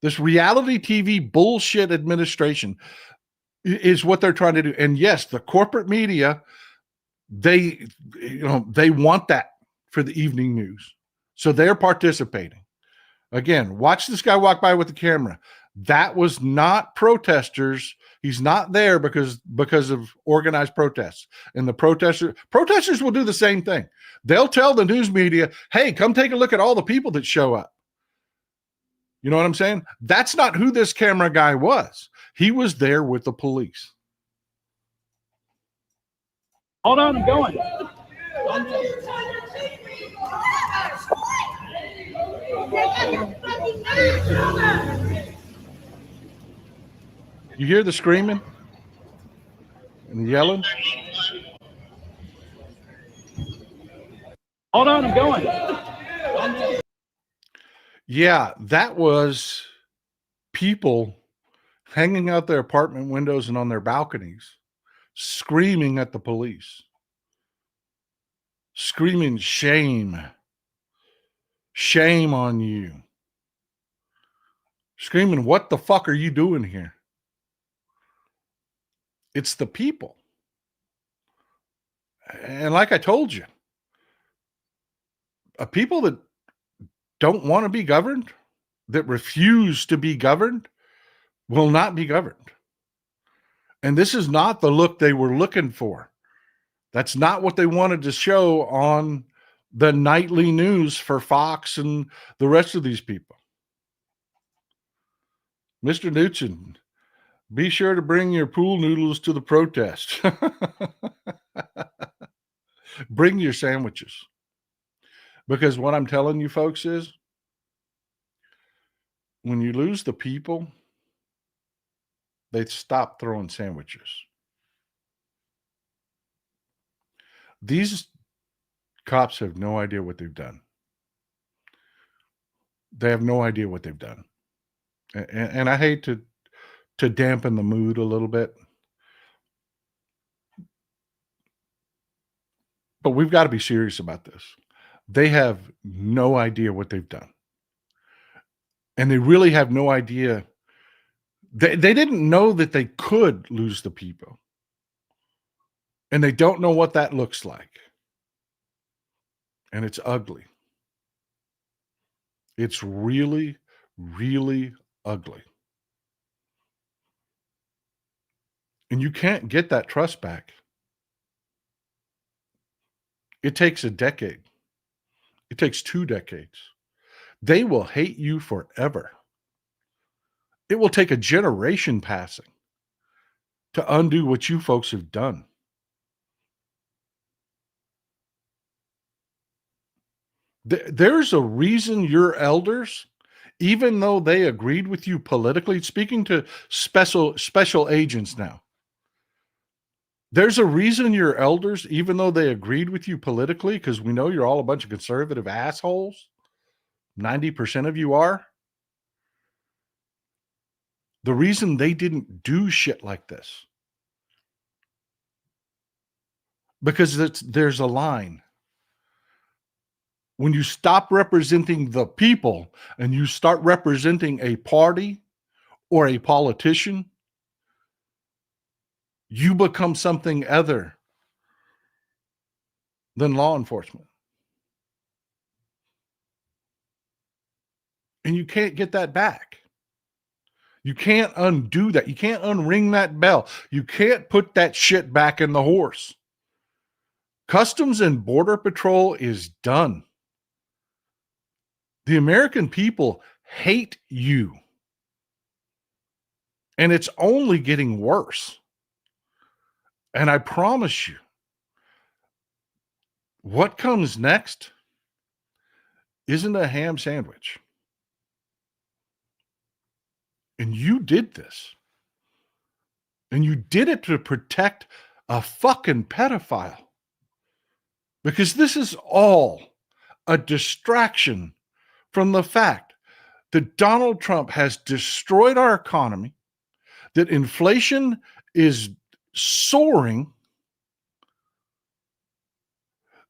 This reality TV bullshit administration is what they're trying to do. And yes, the corporate media, they want that for the evening news. So they're participating. Again, watch this guy walk by with the camera. That was not protesters. He's not there because of organized protests. And the protesters will do the same thing. They'll tell the news media, hey, come take a look at all the people that show up. You know what I'm saying? That's not who this camera guy was. He was there with the police. Hold on, I'm going. You hear the screaming and the yelling? Hold on, I'm going. Yeah, that was people hanging out their apartment windows and on their balconies, screaming at the police, screaming, shame, shame on you, screaming, what the fuck are you doing here? It's the people. And like I told you, people that don't want to be governed, that refuse to be governed, will not be governed. And this is not the look they were looking for. That's not what they wanted to show on the nightly news for Fox and the rest of these people. Mr. Newsom, be sure to bring your pool noodles to the protest. Bring your sandwiches. Because what I'm telling you folks is, when you lose the people, they stop throwing sandwiches. These cops have no idea what they've done. They have no idea what they've done. And I hate to dampen the mood a little bit, but we've got to be serious about this. They have no idea what they've done. And they really have no idea. They didn't know that they could lose the people. And they don't know what that looks like. And it's ugly. It's really, really ugly. And you can't get that trust back. It takes a decade. It takes 2 decades. They will hate you forever. It will take a generation passing to undo what you folks have done. There's a reason your elders, even though they agreed with you politically, speaking to special agents now, there's a reason your elders, even though they agreed with you politically, because we know you're all a bunch of conservative assholes, 90% of you are, the reason they didn't do shit like this, because there's a line. When you stop representing the people and you start representing a party or a politician, you become something other than law enforcement. And you can't get that back. You can't undo that. You can't unring that bell. You can't put that shit back in the horse. Customs and Border Patrol is done. The American people hate you. And it's only getting worse. And I promise you, what comes next isn't a ham sandwich. And you did this. And you did it to protect a fucking pedophile. Because this is all a distraction from the fact that Donald Trump has destroyed our economy, that inflation is soaring,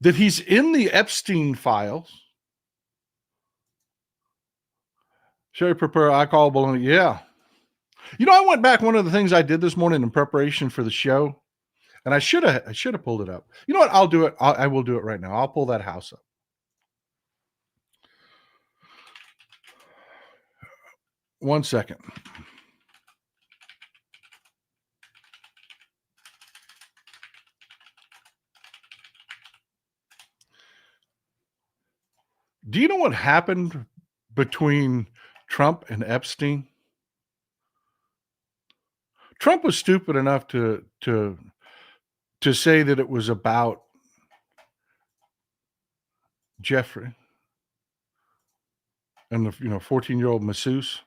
that he's in the Epstein files. Sherry prepare I call baloney. Yeah. You know, I went back. One of the things I did this morning in preparation for the show, and I should have pulled it up. You know what? I'll do it. I will do it right now. I'll pull that house up. One second. Do you know what happened between Trump and Epstein? Trump was stupid enough to say that it was about Jeffrey and the 14-year-old masseuse.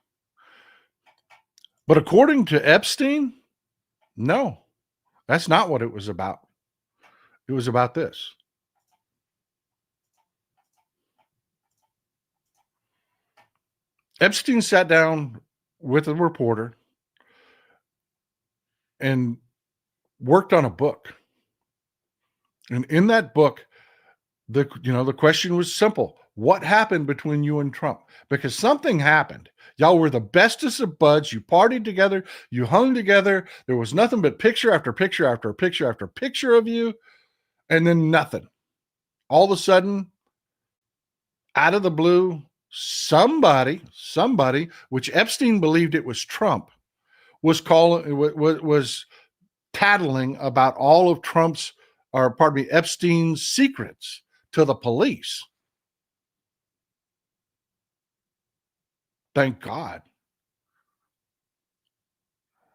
But according to Epstein, no, that's not what it was about. It was about this. Epstein sat down with a reporter and worked on a book. And in that book, the question was simple. What happened between you and Trump? Because something happened. Y'all were the bestest of buds. You partied together. You hung together. There was nothing but picture after picture after picture after picture of you. And then nothing. All of a sudden, out of the blue, somebody, which Epstein believed it was Trump, was tattling about all of Epstein's secrets to the police. Thank God.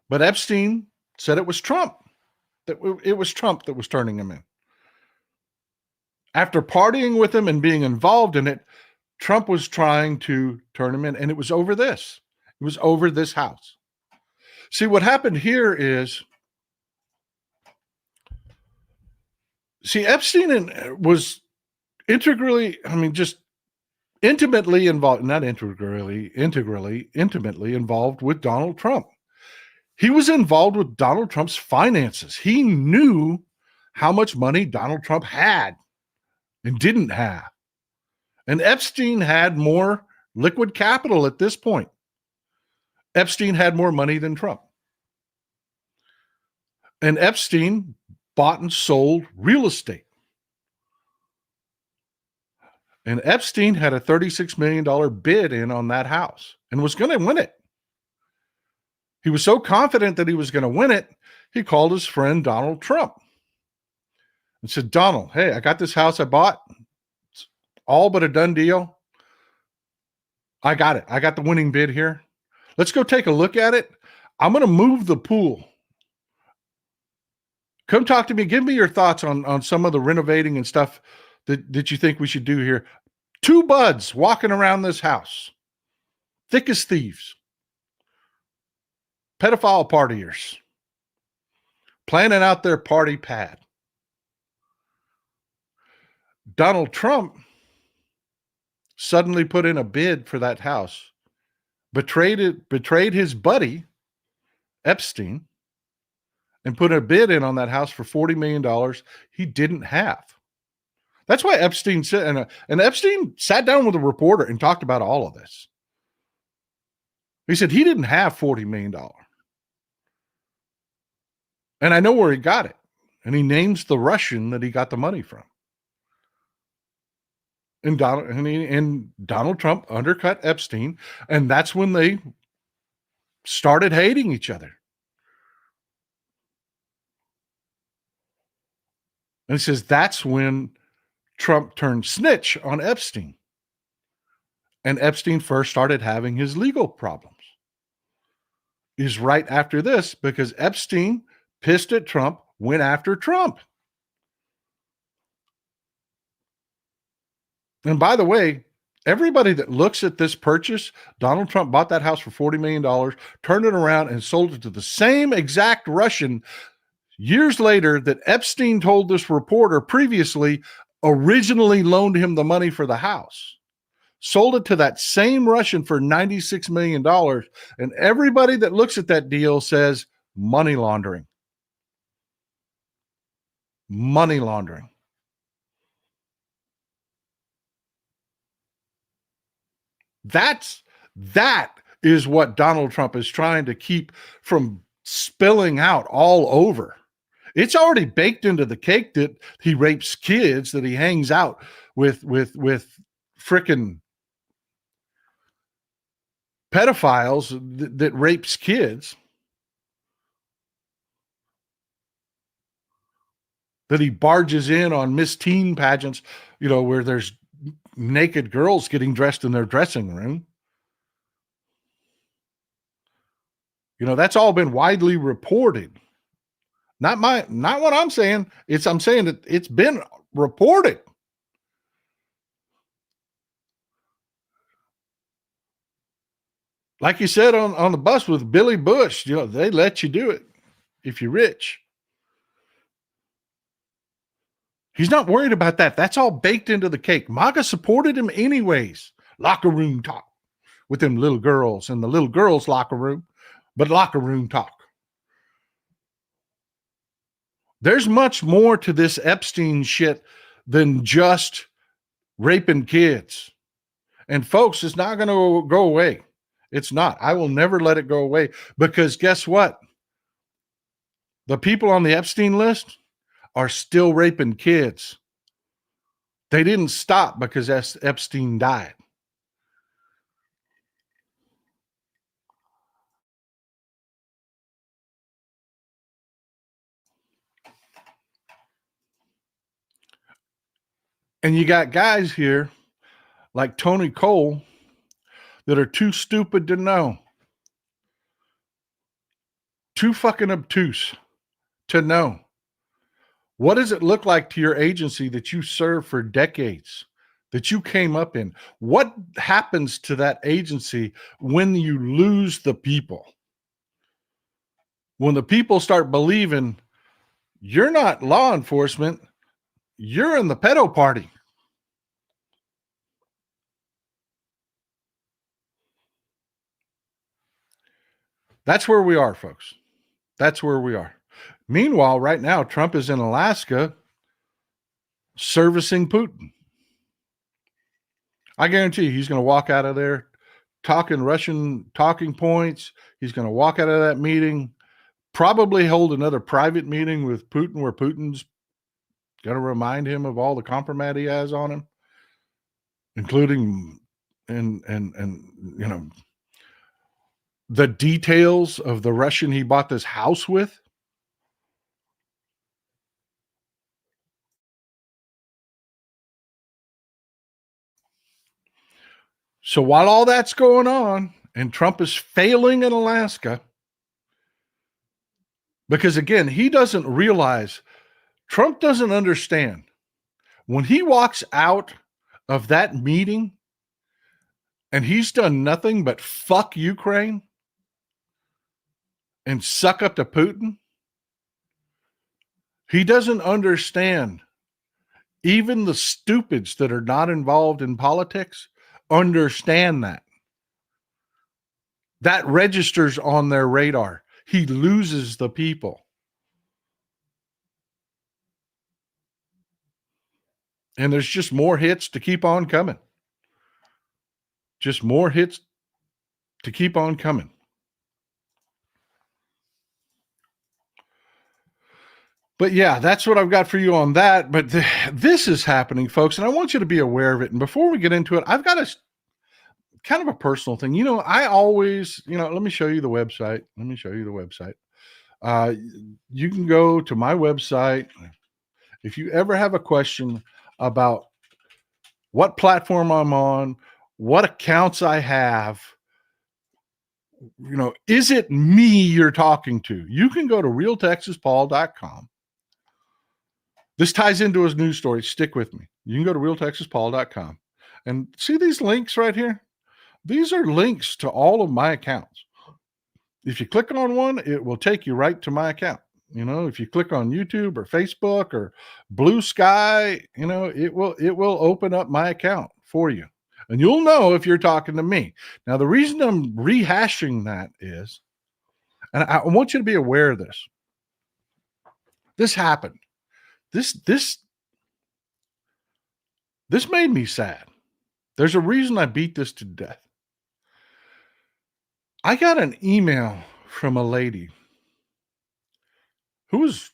But Epstein said it was Trump. That it was Trump that was turning him in. After partying with him and being involved in it, Trump was trying to turn him in, and it was over this. It was over this house. See, what happened here is, Epstein was integrally involved, not integrally, intimately involved with Donald Trump. He was involved with Donald Trump's finances. He knew how much money Donald Trump had and didn't have. And Epstein had more liquid capital at this point. Epstein had more money than Trump. And Epstein bought and sold real estate. And Epstein had a $36 million bid in on that house and was going to win it. He was so confident that he was going to win it, he called his friend Donald Trump and said, Donald, hey, I got this house I bought. It's all but a done deal. I got it. I got the winning bid here. Let's go take a look at it. I'm going to move the pool. Come talk to me. Give me your thoughts on some of the renovating and stuff that you think we should do here. Two buds walking around this house, thick as thieves, pedophile partiers, planning out their party pad. Donald Trump suddenly put in a bid for that house, betrayed his buddy Epstein, and put a bid in on that house for $40 million he didn't have. That's why Epstein said, and Epstein sat down with a reporter and talked about all of this. He said he didn't have $40 million. And I know where he got it. And he names the Russian that he got the money from. And Donald Trump undercut Epstein, and that's when they started hating each other. And he says that's when Trump turned snitch on Epstein. And Epstein first started having his legal problems. Is right after this, because Epstein, pissed at Trump, went after Trump. And by the way, everybody that looks at this purchase, Donald Trump bought that house for $40 million, turned it around and sold it to the same exact Russian years later that Epstein told this reporter previously originally loaned him the money for the house. Sold it to that same Russian for $96 million. And everybody that looks at that deal says money laundering. Money laundering. That is what Donald Trump is trying to keep from spilling out all over. It's already baked into the cake that he rapes kids, that he hangs out with frickin' pedophiles that rapes kids, that he barges in on Miss Teen pageants, where there's naked girls getting dressed in their dressing room. That's all been widely reported. Not what I'm saying. I'm saying that it's been reported. Like you said on the bus with Billy Bush, they let you do it if you're rich. He's not worried about that. That's all baked into the cake. MAGA supported him anyways. Locker room talk with them little girls in the little girls' locker room, but locker room talk. There's much more to this Epstein shit than just raping kids. And folks, it's not going to go away. It's not. I will never let it go away, because guess what? The people on the Epstein list are still raping kids. They didn't stop because Epstein died. And you got guys here like Tony Cole that are too stupid to know. Too fucking obtuse to know. What does it look like to your agency that you served for decades, that you came up in? What happens to that agency when you lose the people? When the people start believing you're not law enforcement, you're in the pedo party. That's where we are, folks. That's where we are. Meanwhile, right now, Trump is in Alaska servicing Putin. I guarantee you he's going to walk out of there talking Russian talking points. He's going to walk out of that meeting, probably hold another private meeting with Putin where Putin's going to remind him of all the compromise he has on him, including the details of the Russian he bought this house with. So while all that's going on and Trump is failing in Alaska, because again, he doesn't realize, Trump doesn't understand. When he walks out of that meeting and he's done nothing but fuck Ukraine and suck up to Putin, he doesn't understand. Even the stupids that are not involved in politics understand that. That registers on their radar. He loses the people. And there's just more hits to keep on coming. Just more hits to keep on coming. But yeah, that's what I've got for you on that. But this is happening, folks, and I want you to be aware of it. And before we get into it, I've got a kind of a personal thing. You know, I always, let me show you the website. You can go to my website. If you ever have a question about what platform I'm on, what accounts I have, is it me you're talking to? You can go to realtexaspaul.com. This ties into his news story. Stick with me. You can go to realtexaspaul.com and see these links right here. These are links to all of my accounts. If you click on one, it will take you right to my account. If you click on YouTube or Facebook or Blue Sky, it will open up my account for you. And you'll know if you're talking to me. Now, the reason I'm rehashing that is, and I want you to be aware of this. This happened. This made me sad. There's a reason I beat this to death. I got an email from a lady who was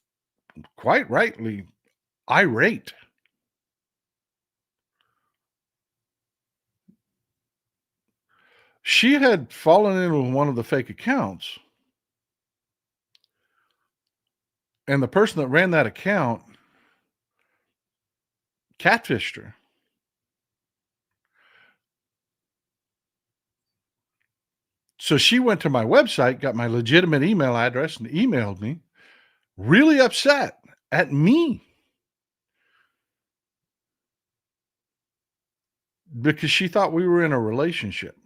quite rightly irate. She had fallen in with one of the fake accounts, and the person that ran that account catfished her. So she went to my website, got my legitimate email address, and emailed me, really upset at me because she thought we were in a relationship.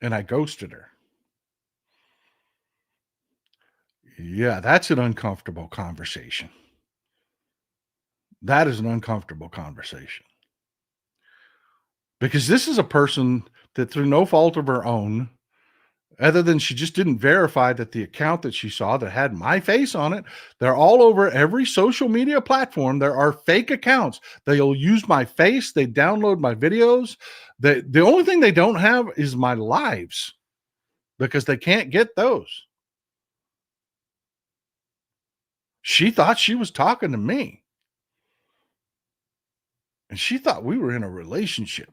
And I ghosted her. Yeah, that's an uncomfortable conversation. That is an uncomfortable conversation. Because this is a person that, through no fault of her own, other than she just didn't verify that the account that she saw that had my face on it, they're all over every social media platform. There are fake accounts. They'll use my face. They download my videos. The only thing they don't have is my lives, because they can't get those. She thought she was talking to me. And she thought we were in a relationship.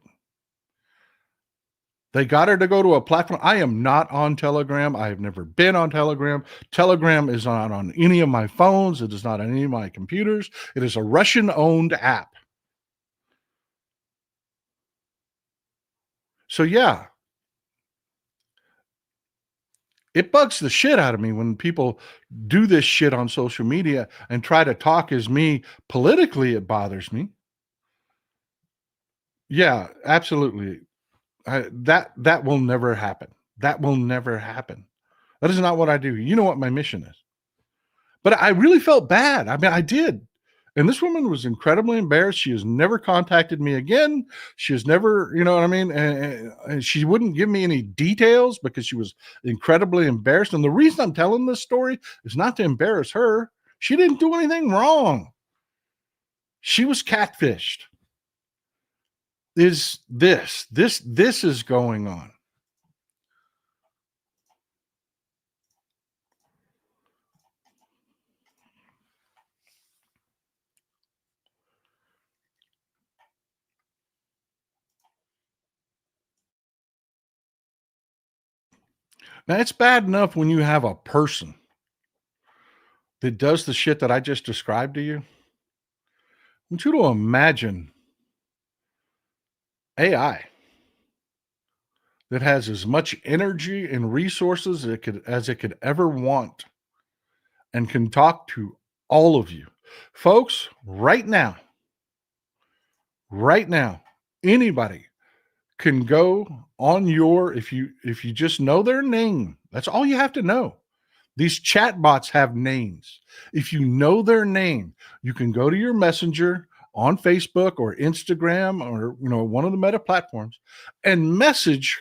They got her to go to a platform. I am not on Telegram. I have never been on Telegram. Telegram is not on any of my phones. It is not on any of my computers. It is a Russian-owned app. So yeah, it bugs the shit out of me when people do this shit on social media and try to talk as me politically. It bothers me. Yeah, absolutely. That will never happen. That will never happen. That is not what I do. You know what my mission is. But I really felt bad. I mean, I did. And this woman was incredibly embarrassed. She has never contacted me again. She has never, you know what I mean? And she wouldn't give me any details because she was incredibly embarrassed. And the reason I'm telling this story is not to embarrass her. She didn't do anything wrong. She was catfished. This is going on. Now, it's bad enough when you have a person that does the shit that I just described to you. I want you to imagine AI that has as much energy and resources as it could ever want and can talk to all of you. Folks, right now, anybody can go on if you just know their name. That's all you have to know. These chat bots have names. If you know their name, you can go to your messenger. on Facebook or Instagram or one of the Meta platforms and message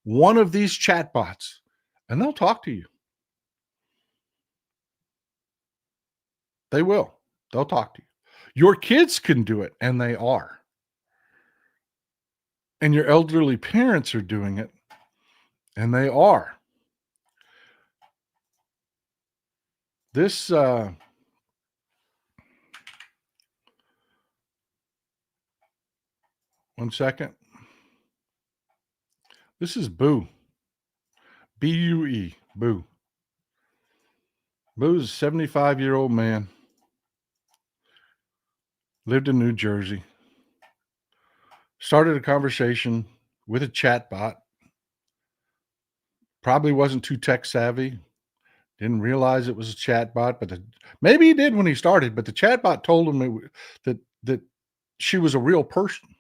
one of these chatbots, and they'll talk to you. They will. They'll talk to you. Your kids can do it, and they are. And your elderly parents are doing it, and they are. This one second. This is Boo. B-U-E. Boo. Boo's a 75-year-old man. Lived in New Jersey. Started a conversation with a chat bot. Probably wasn't too tech savvy. Didn't realize it was a chat bot, but maybe he did when he started, but the chat bot told him that she was a real person.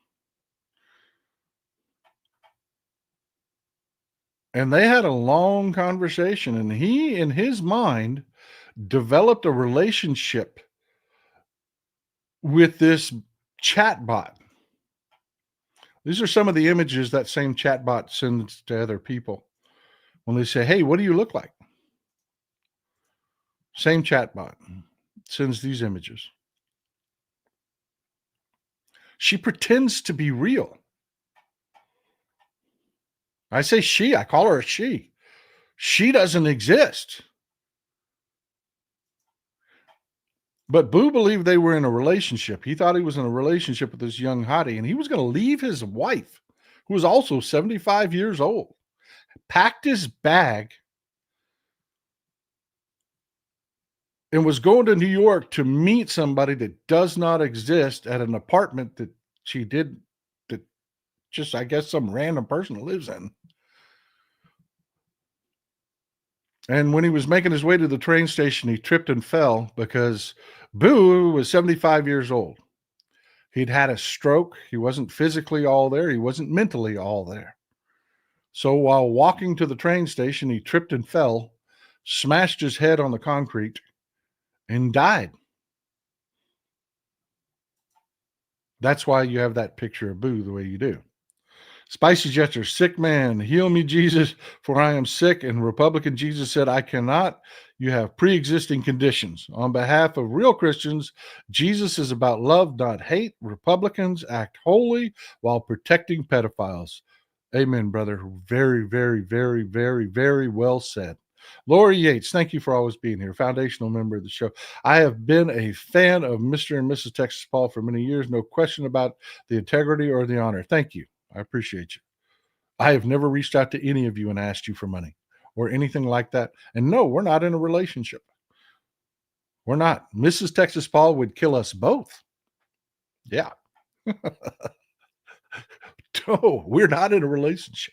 And they had a long conversation, and he, in his mind, developed a relationship with this chat bot. These are some of the images that same chat bot sends to other people when they say, hey, what do you look like? Same chat bot sends these images. She pretends to be real. I say she, I call her a she. She doesn't exist. But Boo believed they were in a relationship. He thought he was in a relationship with this young hottie, and he was going to leave his wife, who was also 75 years old, packed his bag, and was going to New York to meet somebody that does not exist at an apartment that she did, that just, I guess, some random person lives in. And when he was making his way to the train station, he tripped and fell because Boo was 75 years old. He'd had a stroke. He wasn't physically all there. He wasn't mentally all there. So while walking to the train station, he tripped and fell, smashed his head on the concrete, and died. That's why you have that picture of Boo the way you do. Spicy Jester, sick man, heal me, Jesus, for I am sick. And Republican Jesus said, I cannot. You have pre-existing conditions. On behalf of real Christians, Jesus is about love, not hate. Republicans act holy while protecting pedophiles. Amen, brother. Very, very, very, very, very well said. Lori Yates, thank you for always being here. Foundational member of the show. I have been a fan of Mr. and Mrs. Texas Paul for many years. No question about the integrity or the honor. Thank you. I appreciate you. I have never reached out to any of you and asked you for money or anything like that. And no, we're not in a relationship. We're not. Mrs. Texas Paul would kill us both. Yeah. No, we're not in a relationship.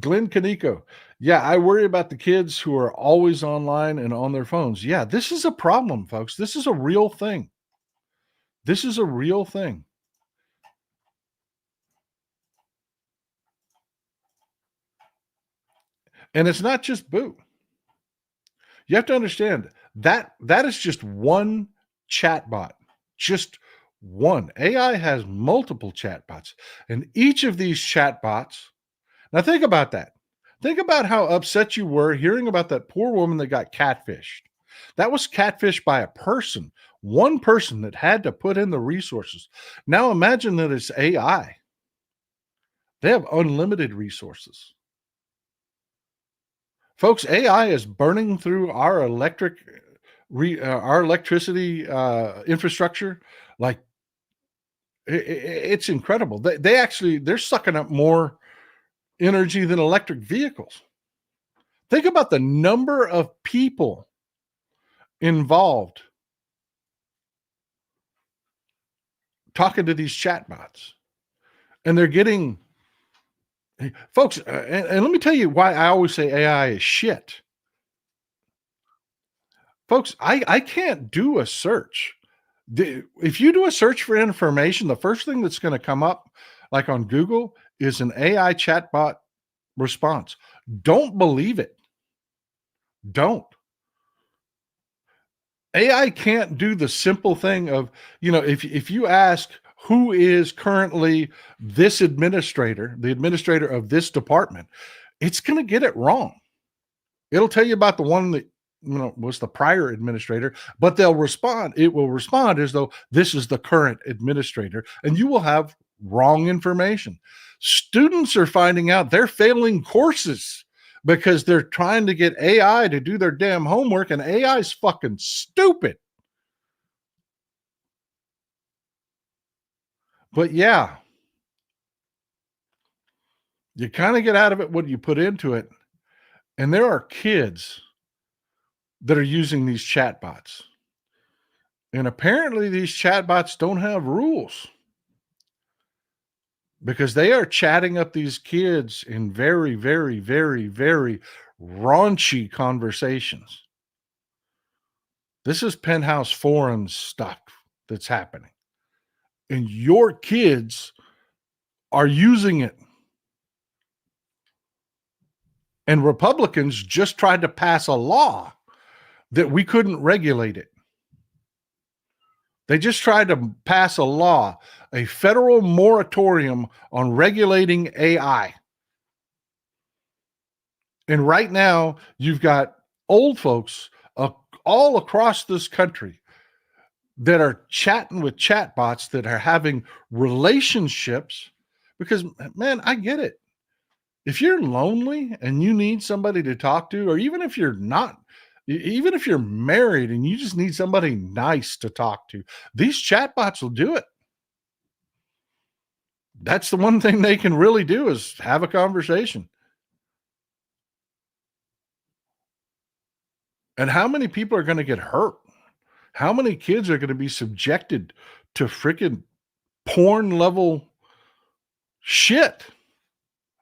Glenn Kaneko. Yeah, I worry about the kids who are always online and on their phones. Yeah, this is a problem, folks. This is a real thing. This is a real thing. And it's not just Boo. You have to understand that is just one chatbot, just one. AI has multiple chatbots, and each of these chatbots. Now think about that. Think about how upset you were hearing about that poor woman that got catfished. That was catfished by a person, one person that had to put in the resources. Now imagine that it's AI. They have unlimited resources. Folks, AI is burning through our electricity infrastructure. Like it's incredible. They're sucking up more energy than electric vehicles. Think about the number of people involved talking to these chatbots, and they're getting. Folks, and let me tell you why I always say AI is shit. Folks, I can't do a search. If you do a search for information, the first thing that's going to come up, like on Google, is an AI chatbot response. Don't believe it. Don't. AI can't do the simple thing of, if you ask who is currently this administrator, the administrator of this department, it's going to get it wrong. It'll tell you about the one that was the prior administrator, but it will respond as though this is the current administrator, and you will have wrong information. Students are finding out they're failing courses because they're trying to get AI to do their damn homework, and AI is fucking stupid. But yeah, you kind of get out of it what you put into it. And there are kids that are using these chatbots. And apparently these chatbots don't have rules, because they are chatting up these kids in very, very, very, very raunchy conversations. This is penthouse forum stuff that's happening. And your kids are using it. And Republicans just tried to pass a law that we couldn't regulate it. They just tried to pass a law, a federal moratorium on regulating AI. And right now, you've got old folks all across this country that are chatting with chatbots that are having relationships. Because, man, I get it. If you're lonely and you need somebody to talk to, or even if you're not, even if you're married and you just need somebody nice to talk to, these chatbots will do it. That's the one thing they can really do, is have a conversation. And how many people are going to get hurt? How many kids are going to be subjected to freaking porn level shit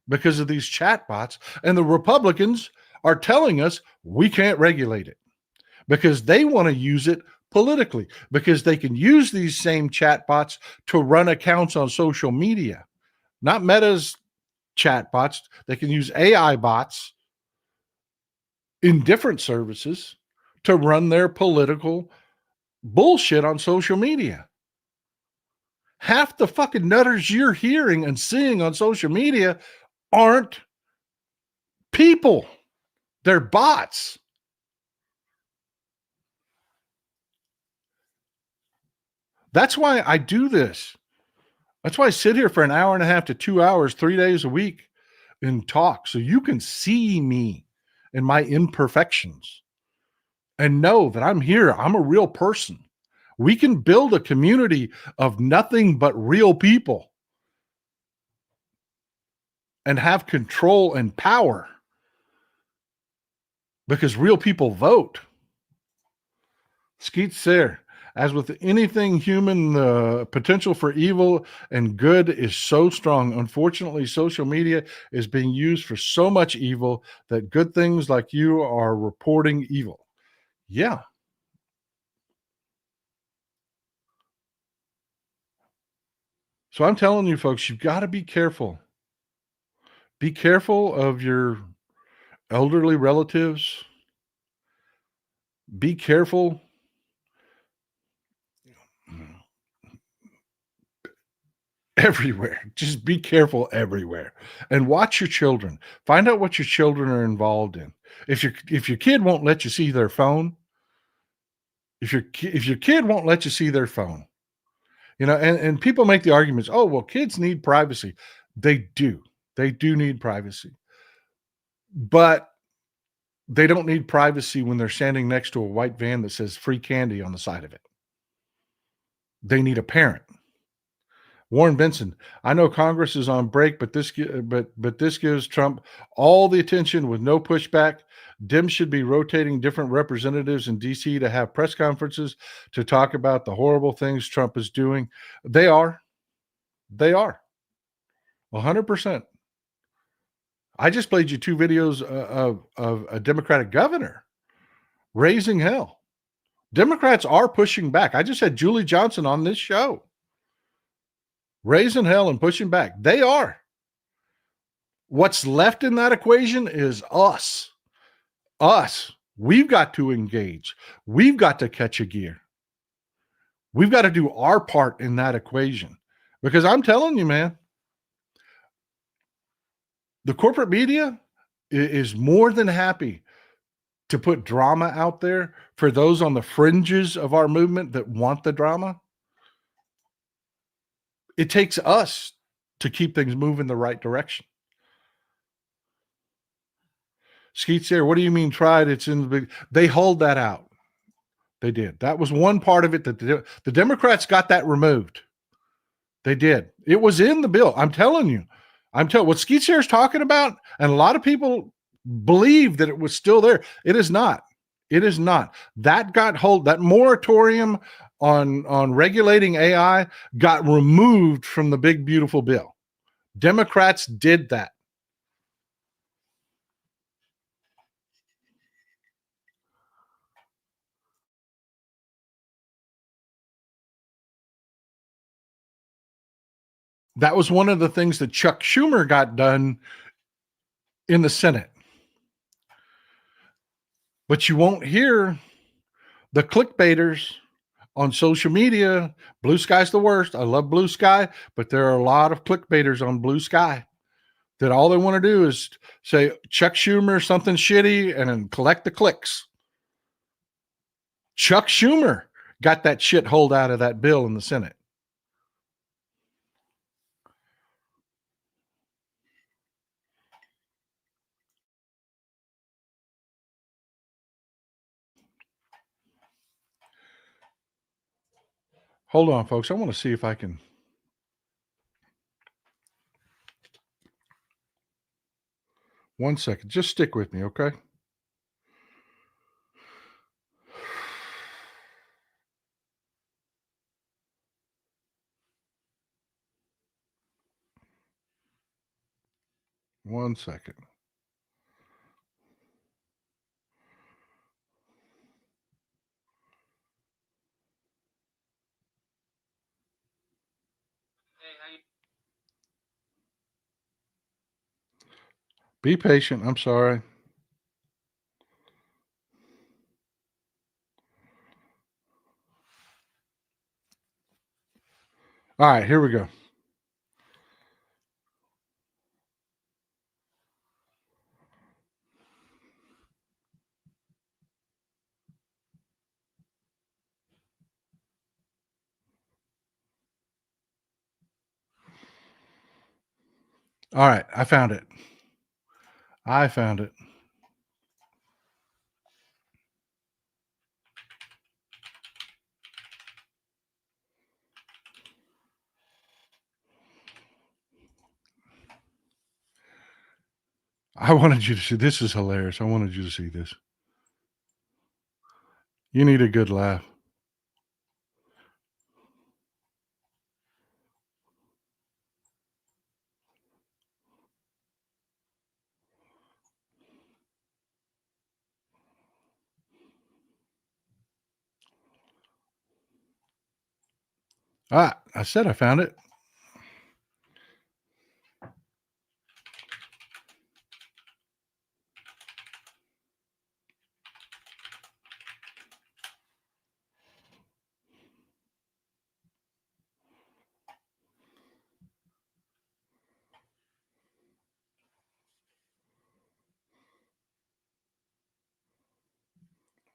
because of these chatbots? And the Republicans are telling us we can't regulate it because they want to use it politically, because they can use these same chatbots to run accounts on social media, not Meta's chatbots. They can use AI bots in different services to run their political bullshit on social media. Half the fucking nutters you're hearing and seeing on social media aren't people. They're bots. That's why I do this. That's why I sit here for an hour and a half to 2 hours, 3 days a week and talk, so you can see me and my imperfections and know that I'm here. I'm a real person. We can build a community of nothing but real people and have control and power, because real people vote. Skeet's there. As with anything human, the potential for evil and good is so strong. Unfortunately, social media is being used for so much evil that good things like you are reporting evil. Yeah. So I'm telling you, folks, you've got to be careful. Be careful of your elderly relatives. Be careful. Everywhere. Just be careful everywhere. And watch your children. Find out what your children are involved in. If your kid won't let you see their phone, if your kid won't let you see their phone, and people make the arguments, oh, well, kids need privacy. They do. They do need privacy. But they don't need privacy when they're standing next to a white van that says free candy on the side of it. They need a parent. Warren Benson, I know Congress is on break, but this gives Trump all the attention with no pushback. Dems should be rotating different representatives in D.C. to have press conferences to talk about the horrible things Trump is doing. They are. 100%. I just played you 2 videos of a Democratic governor raising hell. Democrats are pushing back. I just had Julie Johnson on this show. Raising hell and pushing back. They are. What's left in that equation is us. Us. We've got to engage. We've got to catch a gear. We've got to do our part in that equation. Because I'm telling you, man, the corporate media is more than happy to put drama out there for those on the fringes of our movement that want the drama. It takes us to keep things moving the right direction. Skeet's there. What do you mean tried? It's in the big. They hold that out. They did. That was one part of it that the Democrats got that removed. They did. It was in the bill. I'm telling you. What Skeet's is talking about, and a lot of people believe that it was still there. It is not. It is not. That moratorium on regulating AI got removed from the big beautiful bill. Democrats did that. That was one of the things that Chuck Schumer got done in the Senate. But you won't hear the clickbaiters on social media. Blue Sky's the worst. I love Blue Sky, but there are a lot of clickbaiters on Blue Sky that all they want to do is say Chuck Schumer something shitty and then collect the clicks. Chuck Schumer got that shithole out of that bill in the Senate. Hold on, folks. I want to see if I can. One second. Just stick with me, okay? One second. Be patient. I'm sorry. All right, here we go. All right, I found it. I wanted you to see. This is hilarious. I wanted you to see this. You need a good laugh. I said I found it.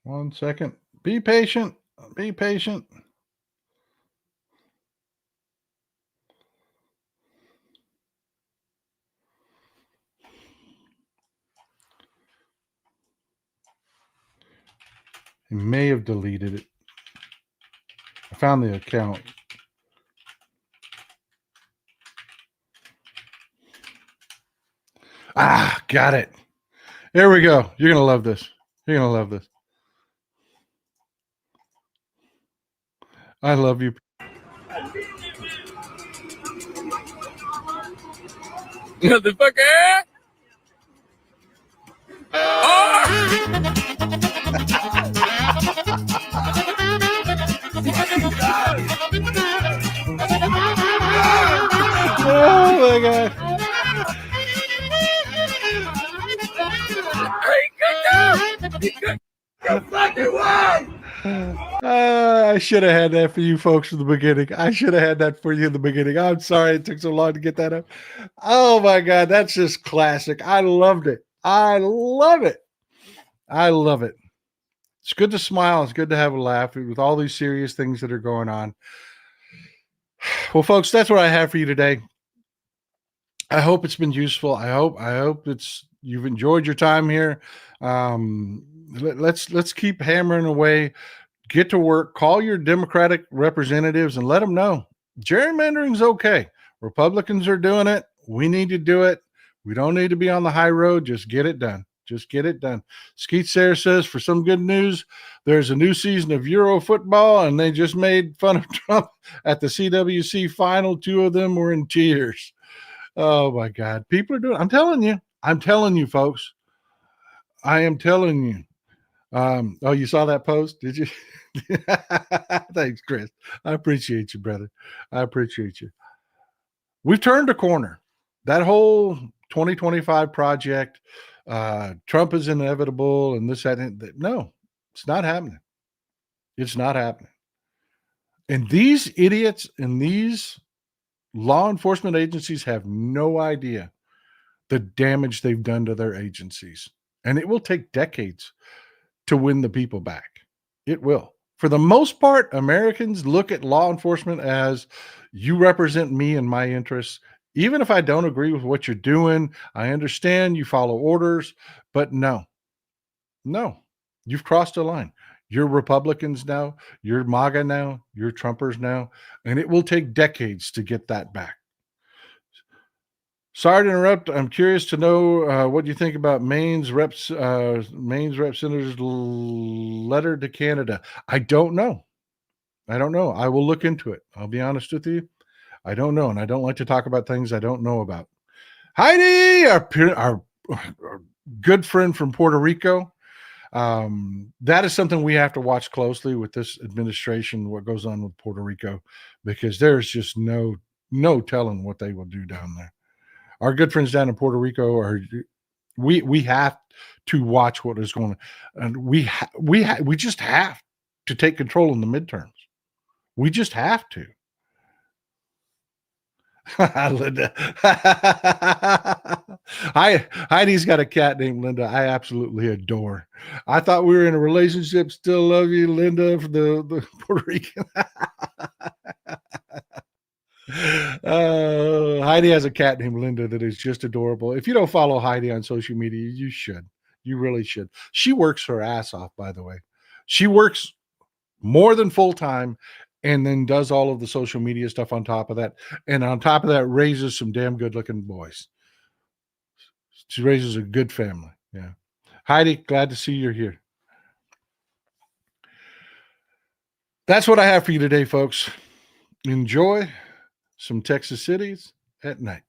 One second. Be patient. Be patient. He may have deleted it. I found the account. Got it. There we go. You're going to love this. You're going to love this. I love you. Motherfucker! Oh my God. Hey, good job! I should have had that for you folks in the beginning. I should have had that for you in the beginning. I'm sorry it took so long to get that up. Oh my God, that's just classic. I loved it. I love it. I love it. It's good to smile. It's good to have a laugh with all these serious things that are going on. Well, folks, that's what I have for you today. I hope it's been useful. I hope you've enjoyed your time here. Let's keep hammering away. Get to work. Call your Democratic representatives and let them know gerrymandering's okay. Republicans are doing it. We need to do it. We don't need to be on the high road. Just get it done. Just get it done. Skeet Sayre says, for some good news, there's a new season of Euro football, and they just made fun of Trump at the CWC final. 2 of them were in tears. Oh, my God. People are doing it. I'm telling you, folks. I am telling you. Oh, you saw that post? Did you? Thanks, Chris. I appreciate you, brother. I appreciate you. We've turned a corner. That whole 2025 project, Trump is inevitable and this, that, and that. No, it's not happening. It's not happening. And these idiots and these law enforcement agencies have no idea the damage they've done to their agencies. And it will take decades to win the people back. It will. For the most part, Americans look at law enforcement as you represent me and my interests. Even if I don't agree with what you're doing, I understand you follow orders, but no, you've crossed a line. You're Republicans now, you're MAGA now, you're Trumpers now, and it will take decades to get that back. Sorry to interrupt. I'm curious to know what you think about Maine's representative's letter to Canada. I don't know. I will look into it. I'll be honest with you. I don't know, and I don't like to talk about things I don't know about. Heidi, our good friend from Puerto Rico. That is something we have to watch closely with this administration, what goes on with Puerto Rico, because there's just no telling what they will do down there. Our good friends down in Puerto Rico we have to watch what is going on, and we just have to take control in the midterms. We just have to. Linda. Heidi's got a cat named Linda I absolutely adore. I thought we were in a relationship. Still love you, Linda, for the Puerto Rican. Heidi has a cat named Linda that is just adorable. If you don't follow Heidi on social media, you should. You really should. She works her ass off, by the way. She works more than full time and then does all of the social media stuff on top of that. And on top of that, raises some damn good looking boys. She raises a good family. Yeah. Heidi, glad to see you're here. That's what I have for you today, folks. Enjoy some Texas cities at night.